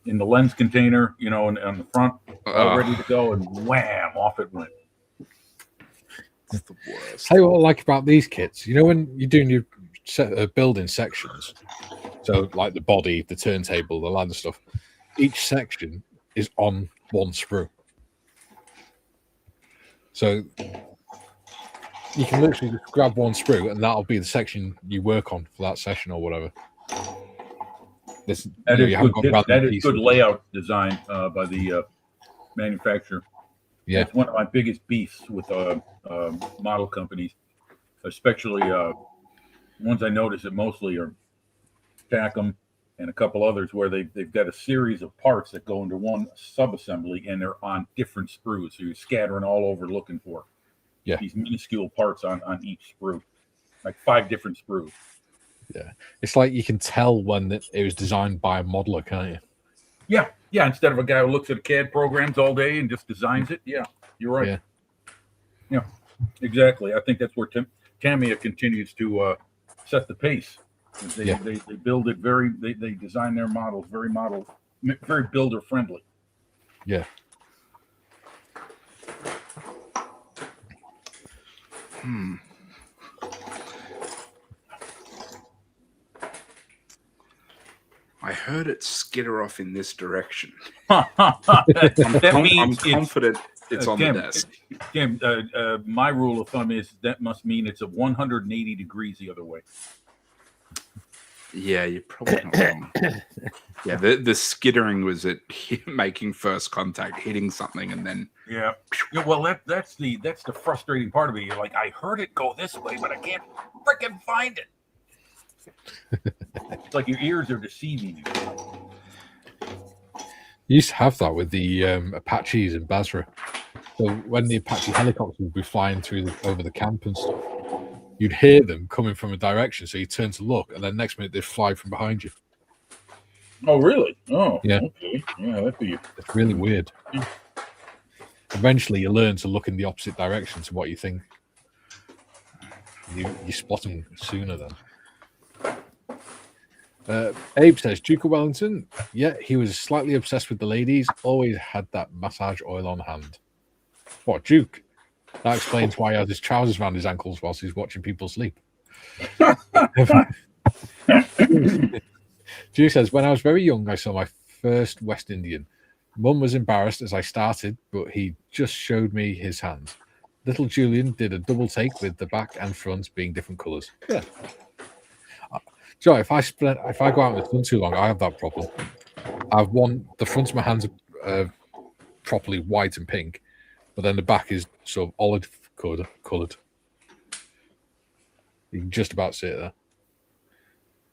lens container, you know, on the front, all ready to go, and wham, off it went. It's the worst. Tell you what I like about these kits. You know, when you're doing your building sections, so like the body, the turntable, the ladder stuff, each section is on one sprue. So you can literally just grab one sprue and that'll be the section you work on for that session or whatever. That is good layout design by the manufacturer. Yeah, it's one of my biggest beefs with model companies, especially ones I notice that mostly are Tacom and a couple others where they've got a series of parts that go into one subassembly and they're on different sprues. So you're scattering all over looking for these minuscule parts on each sprue, like 5 different sprues. Yeah, it's like you can tell when it was designed by a modeler, can't you? Yeah. Instead of a guy who looks at CAD programs all day and just designs it. Yeah, you're right. Yeah, exactly. I think that's where Tamiya continues to set the pace. They build it they design their models very builder friendly. Yeah. I heard it skitter off in this direction. I'm confident it's on the desk. Tim, my rule of thumb is that must mean it's 180 degrees the other way. Yeah, you're probably not wrong. Yeah, the skittering was it making first contact, hitting something, and then well, that's the frustrating part of it. You're like, I heard it go this way, but I can't freaking find it. It's like your ears are deceiving you. You used to have that with the Apaches in Basra. So when the Apache helicopters would be flying over the camp and stuff, you'd hear them coming from a direction, so you turn to look, and then next minute they'd fly from behind you. Oh, really? Oh, yeah. Okay. Yeah, it's really weird. Eventually, you learn to look in the opposite direction to what you think. You spot them sooner then. Abe says, Duke of Wellington, he was slightly obsessed with the ladies, always had that massage oil on hand. What, Duke? That explains why he has his trousers around his ankles whilst he's watching people sleep. Duke says, when I was very young, I saw my first West Indian. Mum was embarrassed as I started, but he just showed me his hands. Little Julian did a double take with the back and front being different colours. Yeah. Joe, if I go out in the sun too long, I have that problem. The front of my hands are properly white and pink, but then the back is sort of olive coloured. You can just about see it there.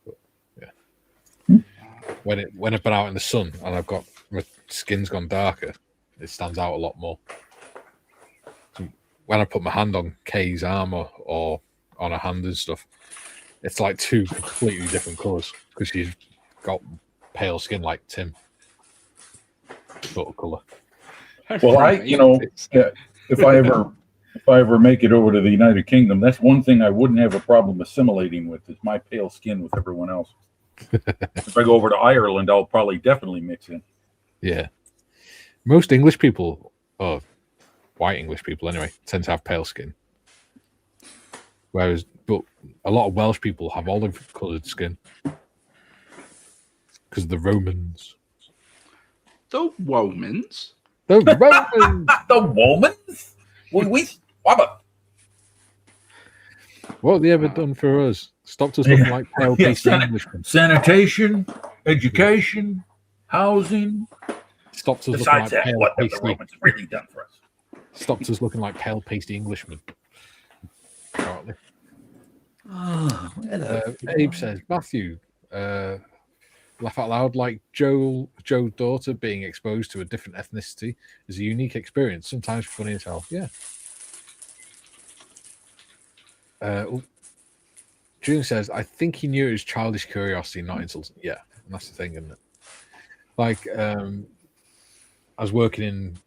But, yeah. When I've been out in the sun and my skin's gone darker, it stands out a lot more. So when I put my hand on Kay's arm or on her hand and stuff, it's like two completely different colours because she's got pale skin like Tim. Sort of colour. Well, if I ever make it over to the United Kingdom, that's one thing I wouldn't have a problem assimilating with is my pale skin with everyone else. If I go over to Ireland, I'll probably definitely mix in. Yeah. Most English people, or white English people anyway, tend to have pale skin. But a lot of Welsh people have olive-coloured skin because of the Romans. The Romans? The Romans! The Romans? What have they ever done for us? Stopped us looking like pale pasty Englishmen. Sanitation, education, housing. Stopped us looking Besides like that, pale what have the pasty. Romans really done for us? Stopped us looking like pale pasty Englishmen. Apparently. Oh, hello. Abe says, Matthew, laugh out loud, like Joe's daughter being exposed to a different ethnicity is a unique experience, sometimes funny as hell. Yeah. June says, I think he knew it was childish curiosity, not insulting. Yeah, and that's the thing, isn't it? Like, I was working in,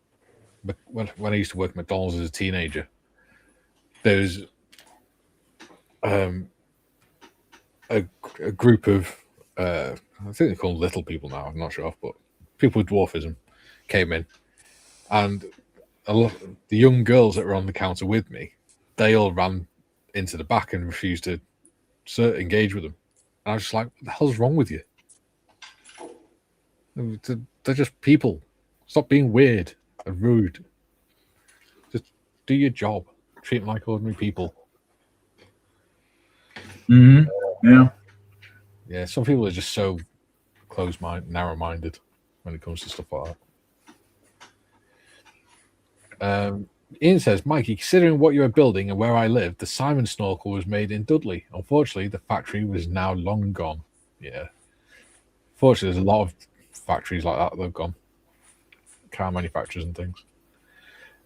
when I used to work at McDonald's as a teenager, there was a group of, I think they're called little people now, I'm not sure, but people with dwarfism came in, and the young girls that were on the counter with me, they all ran into the back and refused to engage with them. And I was just like, what the hell's wrong with you? They're just people. Stop being weird and rude. Just do your job. Treat them like ordinary people. Mm-hmm. Yeah. Yeah, some people are just so narrow-minded when it comes to stuff like that. Ian says, Mikey, considering what you are building and where I live, the Simon snorkel was made in Dudley. Unfortunately, the factory was now long gone. Yeah. Fortunately, there's a lot of factories like that have gone. Car manufacturers and things.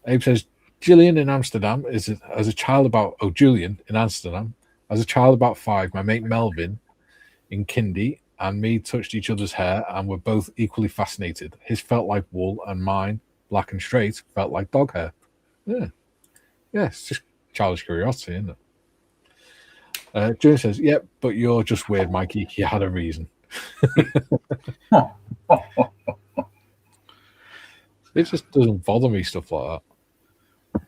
Abe says, Julian in Amsterdam Julian in Amsterdam, as a child about 5, my mate Melvin in kindy and me touched each other's hair and were both equally fascinated. His felt like wool and mine, black and straight, felt like dog hair. Yeah. Yeah, it's just childish curiosity, isn't it? June says, yep, but you're just weird, Mikey. You had a reason. It just doesn't bother me, stuff like that.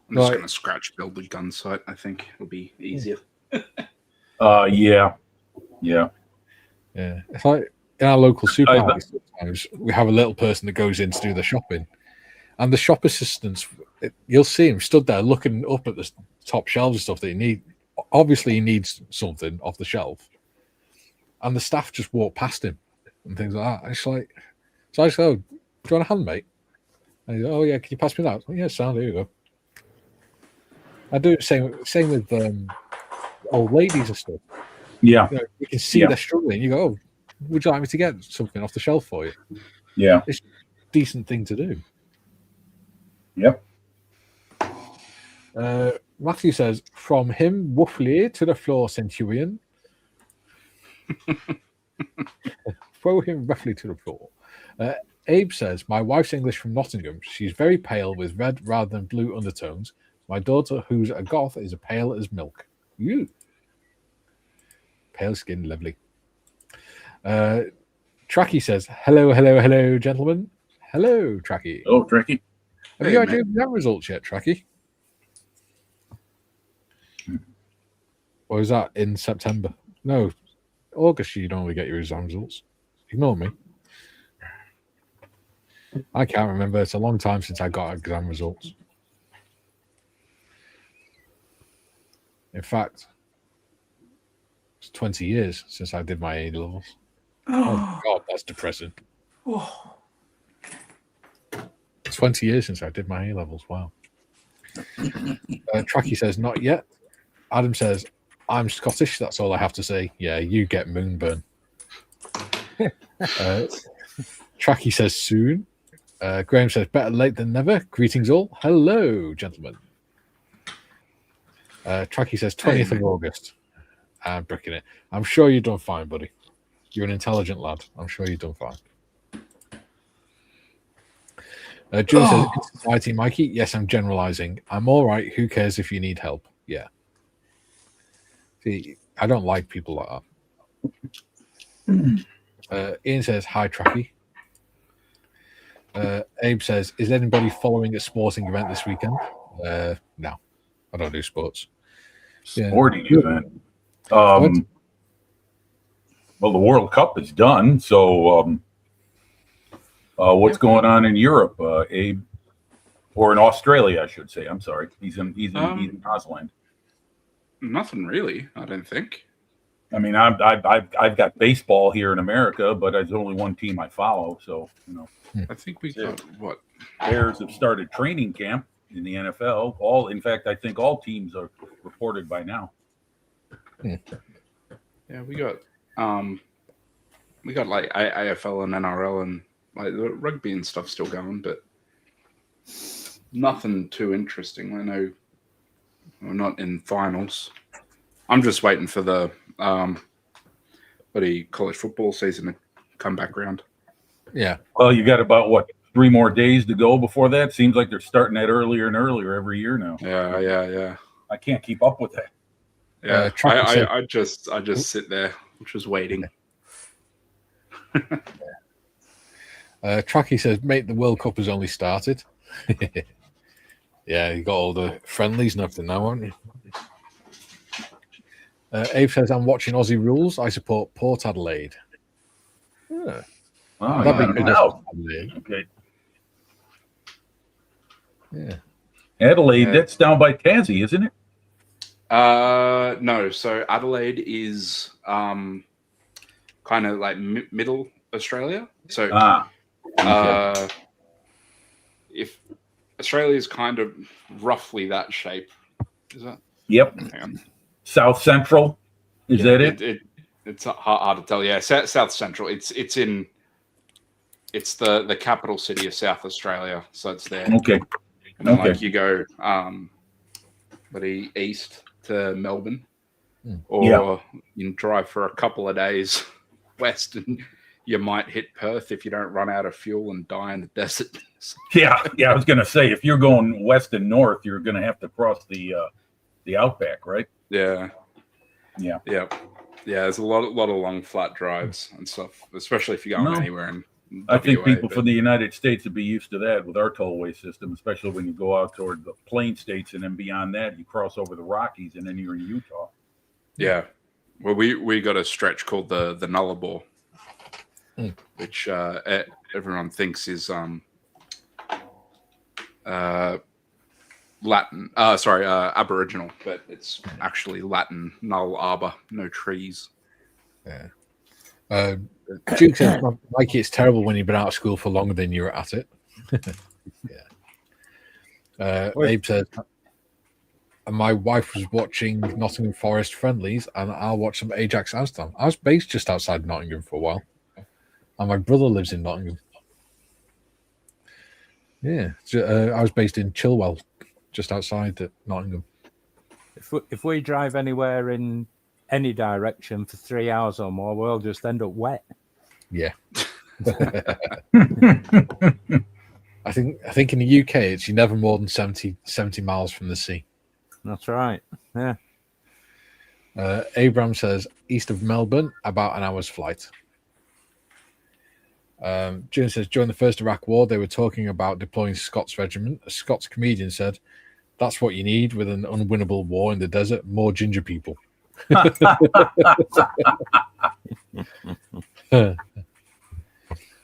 I'm just going to scratch build the gun sight. I think it'll be easier. Yeah. It's like in our local supermarket, sometimes we have a little person that goes in to do the shopping, and the shop assistants, you'll see him stood there looking up at the top shelves and stuff that he needs. Obviously, he needs something off the shelf, and the staff just walk past him and things like that. And it's like, so I just go, "Do you want a hand, mate?" And he's like, "Oh yeah, can you pass me that?" Like, yeah, sound. There you go. I do the same with old ladies and stuff. Yeah. You can see they're struggling. You go, "Oh, would you like me to get something off the shelf for you?" Yeah. It's a decent thing to do. Yep. Matthew says, from him, woofly to the floor, Centurion. Throw him roughly to the floor. Abe says, my wife's English from Nottingham. She's very pale with red rather than blue undertones. My daughter, who's a goth, is as pale as milk. You. Pale skin, lovely. Tracky says, hello, gentlemen. Hello, Tracky. Oh, Tracky. Have Hey, you had mate. your exam results yet, Tracky? Or is that in September? No, August you normally get your exam results. Ignore me. I can't remember. It's a long time since I got exam results. In fact, it's 20 years since I did my A levels. Oh God, that's depressing. 20 years since I did my A levels. Wow. Tracky says not yet. Adam says I'm Scottish. That's all I have to say. Yeah, you get moonburn. Tracky says soon. Graham says better late than never. Greetings all. Hello, gentlemen. Tracky says 20th of August. I'm bricking it. I'm sure you've done fine, buddy. You're an intelligent lad. I'm sure you've done fine. June says, in society, Mikey. Yes, I'm generalizing. I'm all right. Who cares if you need help? Yeah. See, I don't like people like that. Ian says, hi, Tracky. Abe says, is anybody following a sporting event this weekend? No, I don't do sports. Sporting event. Well, the World Cup is done. So what's going on in Europe, Abe? Or in Australia, I should say. I'm sorry. He's in Ausland. Nothing really, I don't think. I mean, I've got baseball here in America, but there's only one team I follow. So, I think we got what? Bears have started training camp in the NFL. In fact, I think all teams are reported by now. Yeah, we got like AFL and NRL and like the rugby and stuff still going, but nothing too interesting. I know we're not in finals. I'm just waiting for the college football season to come back around. Yeah. Well, you got about 3 more days to go before that. Seems like they're starting that earlier and earlier every year now. Yeah. I can't keep up with that. Yeah, I just sit there, just waiting. Tracky says, mate, the World Cup has only started. Yeah, you got all the friendlies and everything now, haven't you? Abe says, I'm watching Aussie Rules. I support Port Adelaide. Yeah. Oh, That'd be good. Okay. Yeah. Adelaide, that's down by Tassie, isn't it? No. So Adelaide is kind of like middle Australia. So if Australia is kind of roughly that shape, is that? Yep. South Central, is that it? It's hard to tell. Yeah, South Central. It's the capital city of South Australia, so it's there. Okay. And then like you go, east to Melbourne, or you can drive for a couple of days west, and you might hit Perth if you don't run out of fuel and die in the desert. Yeah. I was going to say, if you're going west and north, you're going to have to cross the outback, right? Yeah. Yeah. There's a lot of long flat drives and stuff, especially if you're going anywhere in I think people from the United States would be used to that with our tollway system, especially when you go out toward the plain states, and then beyond that, you cross over the Rockies, and then you're in Utah. Yeah. Well, we got a stretch called the Nullarbor, which everyone thinks is Latin. Aboriginal, but it's actually Latin null arbor, no trees. Yeah. Duke says, Mikey, it's terrible when you've been out of school for longer than you're at it. Yeah. Abe says, and my wife was watching Nottingham Forest friendlies, and I'll watch some Ajax Aston. I was based just outside Nottingham for a while, and my brother lives in Nottingham. Yeah, I was based in Chilwell, just outside Nottingham. If we drive anywhere in any direction for 3 hours or more, we'll just end up wet. Yeah. I think in the UK you're never more than 70 miles from the sea. That's right. Yeah. Abraham says east of Melbourne, about an hour's flight. June says, during the first Iraq War, they were talking about deploying Scots regiment. A Scots comedian said, that's what you need with an unwinnable war in the desert, more ginger people. I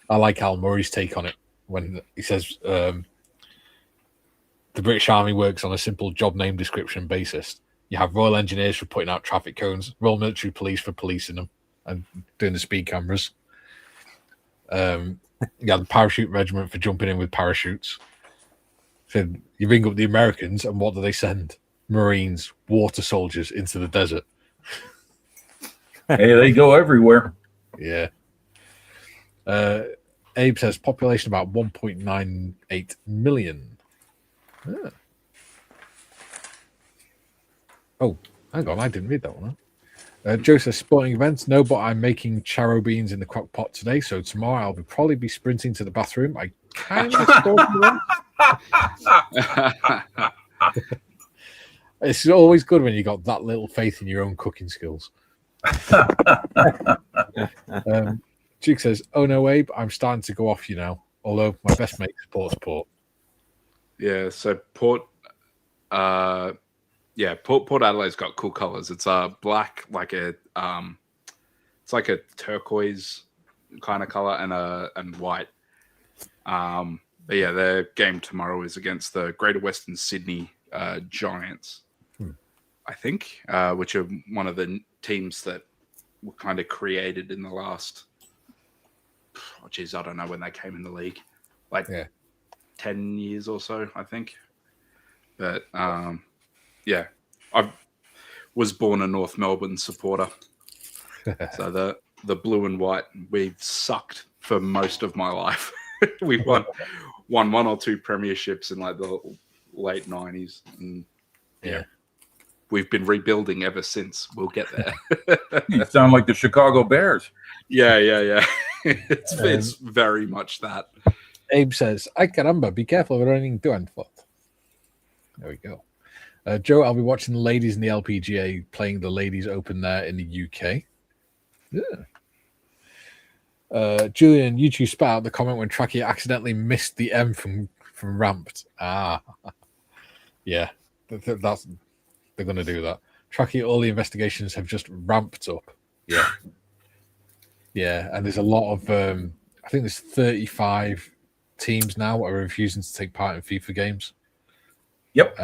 like Al Murray's take on it when he says the British Army works on a simple job name description basis. You have Royal Engineers for putting out traffic cones, Royal Military Police for policing them and doing the speed cameras. You have the Parachute Regiment for jumping in with parachutes. So you ring up the Americans, and what do they send? Marines, water soldiers into the desert. Hey, they go everywhere. Yeah. Abe says population about 1.98 million. Ah. Oh, hang on, I didn't read that one. Joe says sporting events. No, but I'm making charro beans in the crock pot today, so tomorrow I'll probably be sprinting to the bathroom. I kind of sporting events. It's always good when you got that little faith in your own cooking skills. Duke says, "Oh no, Abe, I'm starting to go off you now. Although my best mate supports Port." Yeah, so Port Adelaide's got cool colors. It's black, like a it's like a turquoise kind of color, and white. But yeah, their game tomorrow is against the Greater Western Sydney Giants, I think, which are one of the teams that were kind of created in the last, I don't know when they came in the league, 10 years or so, I think. But yeah, I was born a North Melbourne supporter. So the blue and white, we've sucked for most of my life. We won one or two premierships in like the late 90s. And yeah, we've been rebuilding ever since. We'll get there. You sound like the Chicago Bears. Yeah. It's very much that. Abe says, "Ay caramba, be careful of running to and forth." There we go. Joe, I'll be watching the ladies in the LPGA playing the Ladies Open there in the UK. Yeah. Julian, YouTube spat out the comment when Tracky accidentally missed the M from ramped. Yeah, that's they're going to do that. Tracky, all the investigations have just ramped up. Yeah, and there's a lot of I think there's 35 teams now that are refusing to take part in FIFA games. Yep.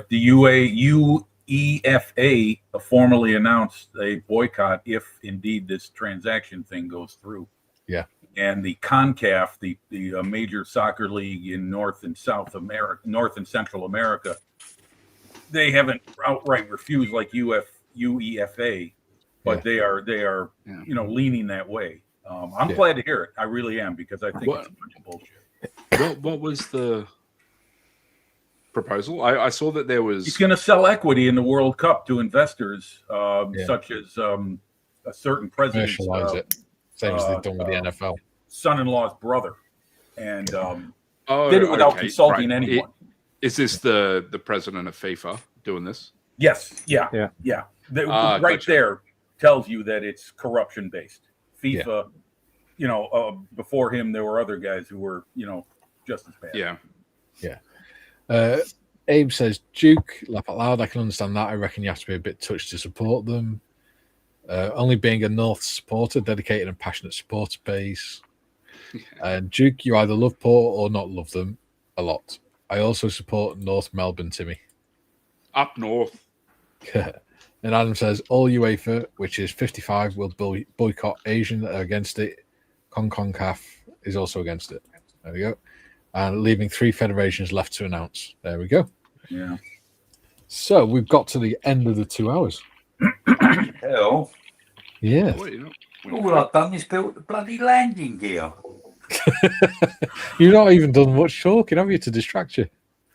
The UEFA formally announced a boycott if indeed this transaction thing goes through. Yeah. And the CONCACAF, the major soccer league in North and Central America, they haven't outright refused like UEFA, but they are leaning that way. I'm glad to hear it. I really am, because I think it's a bunch of bullshit. What was the proposal? I saw that there was. He's going to sell equity in the World Cup to investors, such as a certain president's commercialize it, same as they've done with the NFL. Son-in-law's brother, and did it without consulting anyone. Is this the president of FIFA doing this? Yes. Yeah. There tells you that it's corruption based. FIFA, before him there were other guys who were, just as bad. Yeah. Abe says, Duke, laugh out loud. I can understand that. I reckon you have to be a bit touched to support them. Only being a North supporter, dedicated and passionate supporter base. And Duke, you either love Port or not love them a lot. I also support North Melbourne, Timmy. Up north. And Adam says, all UEFA, which is 55, will boycott Asian that are against it. CONCACAF is also against it. There we go. And leaving 3 federations left to announce. There we go. Yeah. So we've got to the end of the 2 hours. Hell. Yeah. All I've done is built the bloody landing gear. You've not even done much talking, have you, to distract you?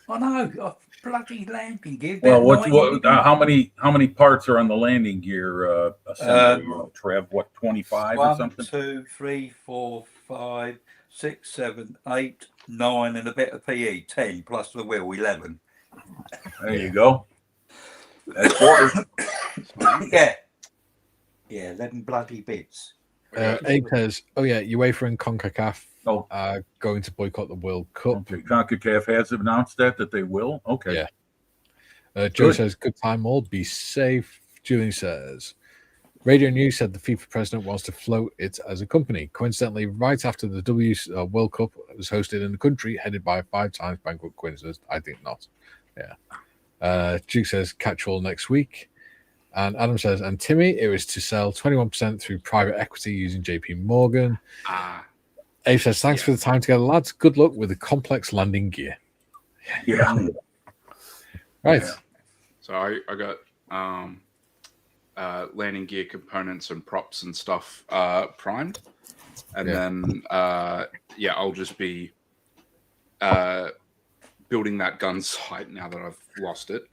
I know. Bloody landing gear. Well, how many parts are on the landing gear assembly, Trev? 25 or something? 1, 2, 3, 4, 5, 6, 7, 8, 9, and a bit of PE. 10 plus the wheel, 11. There you go. That's quarter. Yeah, 11 bloody bits. Abe says, "Oh yeah, UEFA and CONCACAF Oh. are going to boycott the World Cup." Okay, CONCACAF has announced that they will. Okay. Yeah. Joe Good. says, "Good time all. Be safe." Julian says, "Radio News said the FIFA president wants to float it as a company. Coincidentally, right after the World Cup was hosted in the country, headed by a 5-time bankrupt Queensland. I think not." Yeah. Duke says, "Catch all next week." And Adam says, "And Timmy, it was to sell 21% through private equity using JP Morgan." Abe says, "Thanks for the time together, lads. Good luck with the complex landing gear." Yeah. Right. Yeah. So I got landing gear components and props and stuff primed. And then, I'll just be building that gun sight now that I've lost it.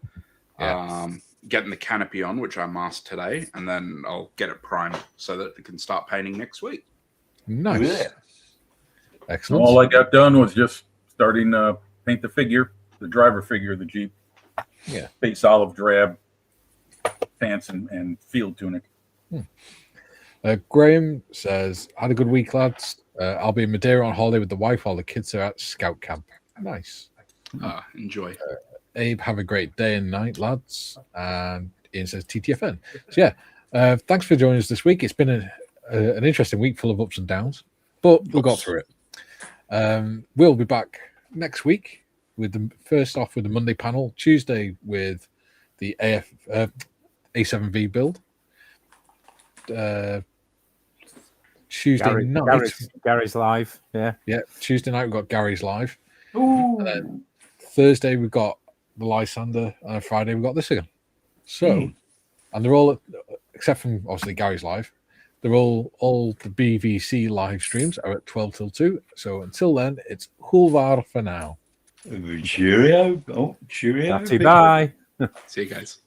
Yeah. Getting the canopy on, which I masked today, and then I'll get it primed so that it can start painting next week. Nice. Yeah. Excellent. All I got done was just starting to paint the figure, the driver figure of the Jeep. Yeah. Face olive drab, pants and field tunic. Graham says, "Had a good week, lads. I'll be in Madeira on holiday with the wife while the kids are at scout camp." Nice. Enjoy. Abe, have a great day and night, lads. And Ian says, "TTFN." So thanks for joining us this week. It's been an interesting week full of ups and downs, but we got through it. We'll be back next week with the Monday panel, Tuesday with the A7V build. Tuesday night, Gary's live. Yeah. Tuesday night we've got Gary's live. Ooh. And then Thursday we've got the Lysander, and Friday we've got this again. So, and they're all, except from obviously Gary's live, they're all the BVC live streams are at 12 till 2. So until then, it's Hulvar for now. Cheerio. Oh, cheerio. Bye. See you guys.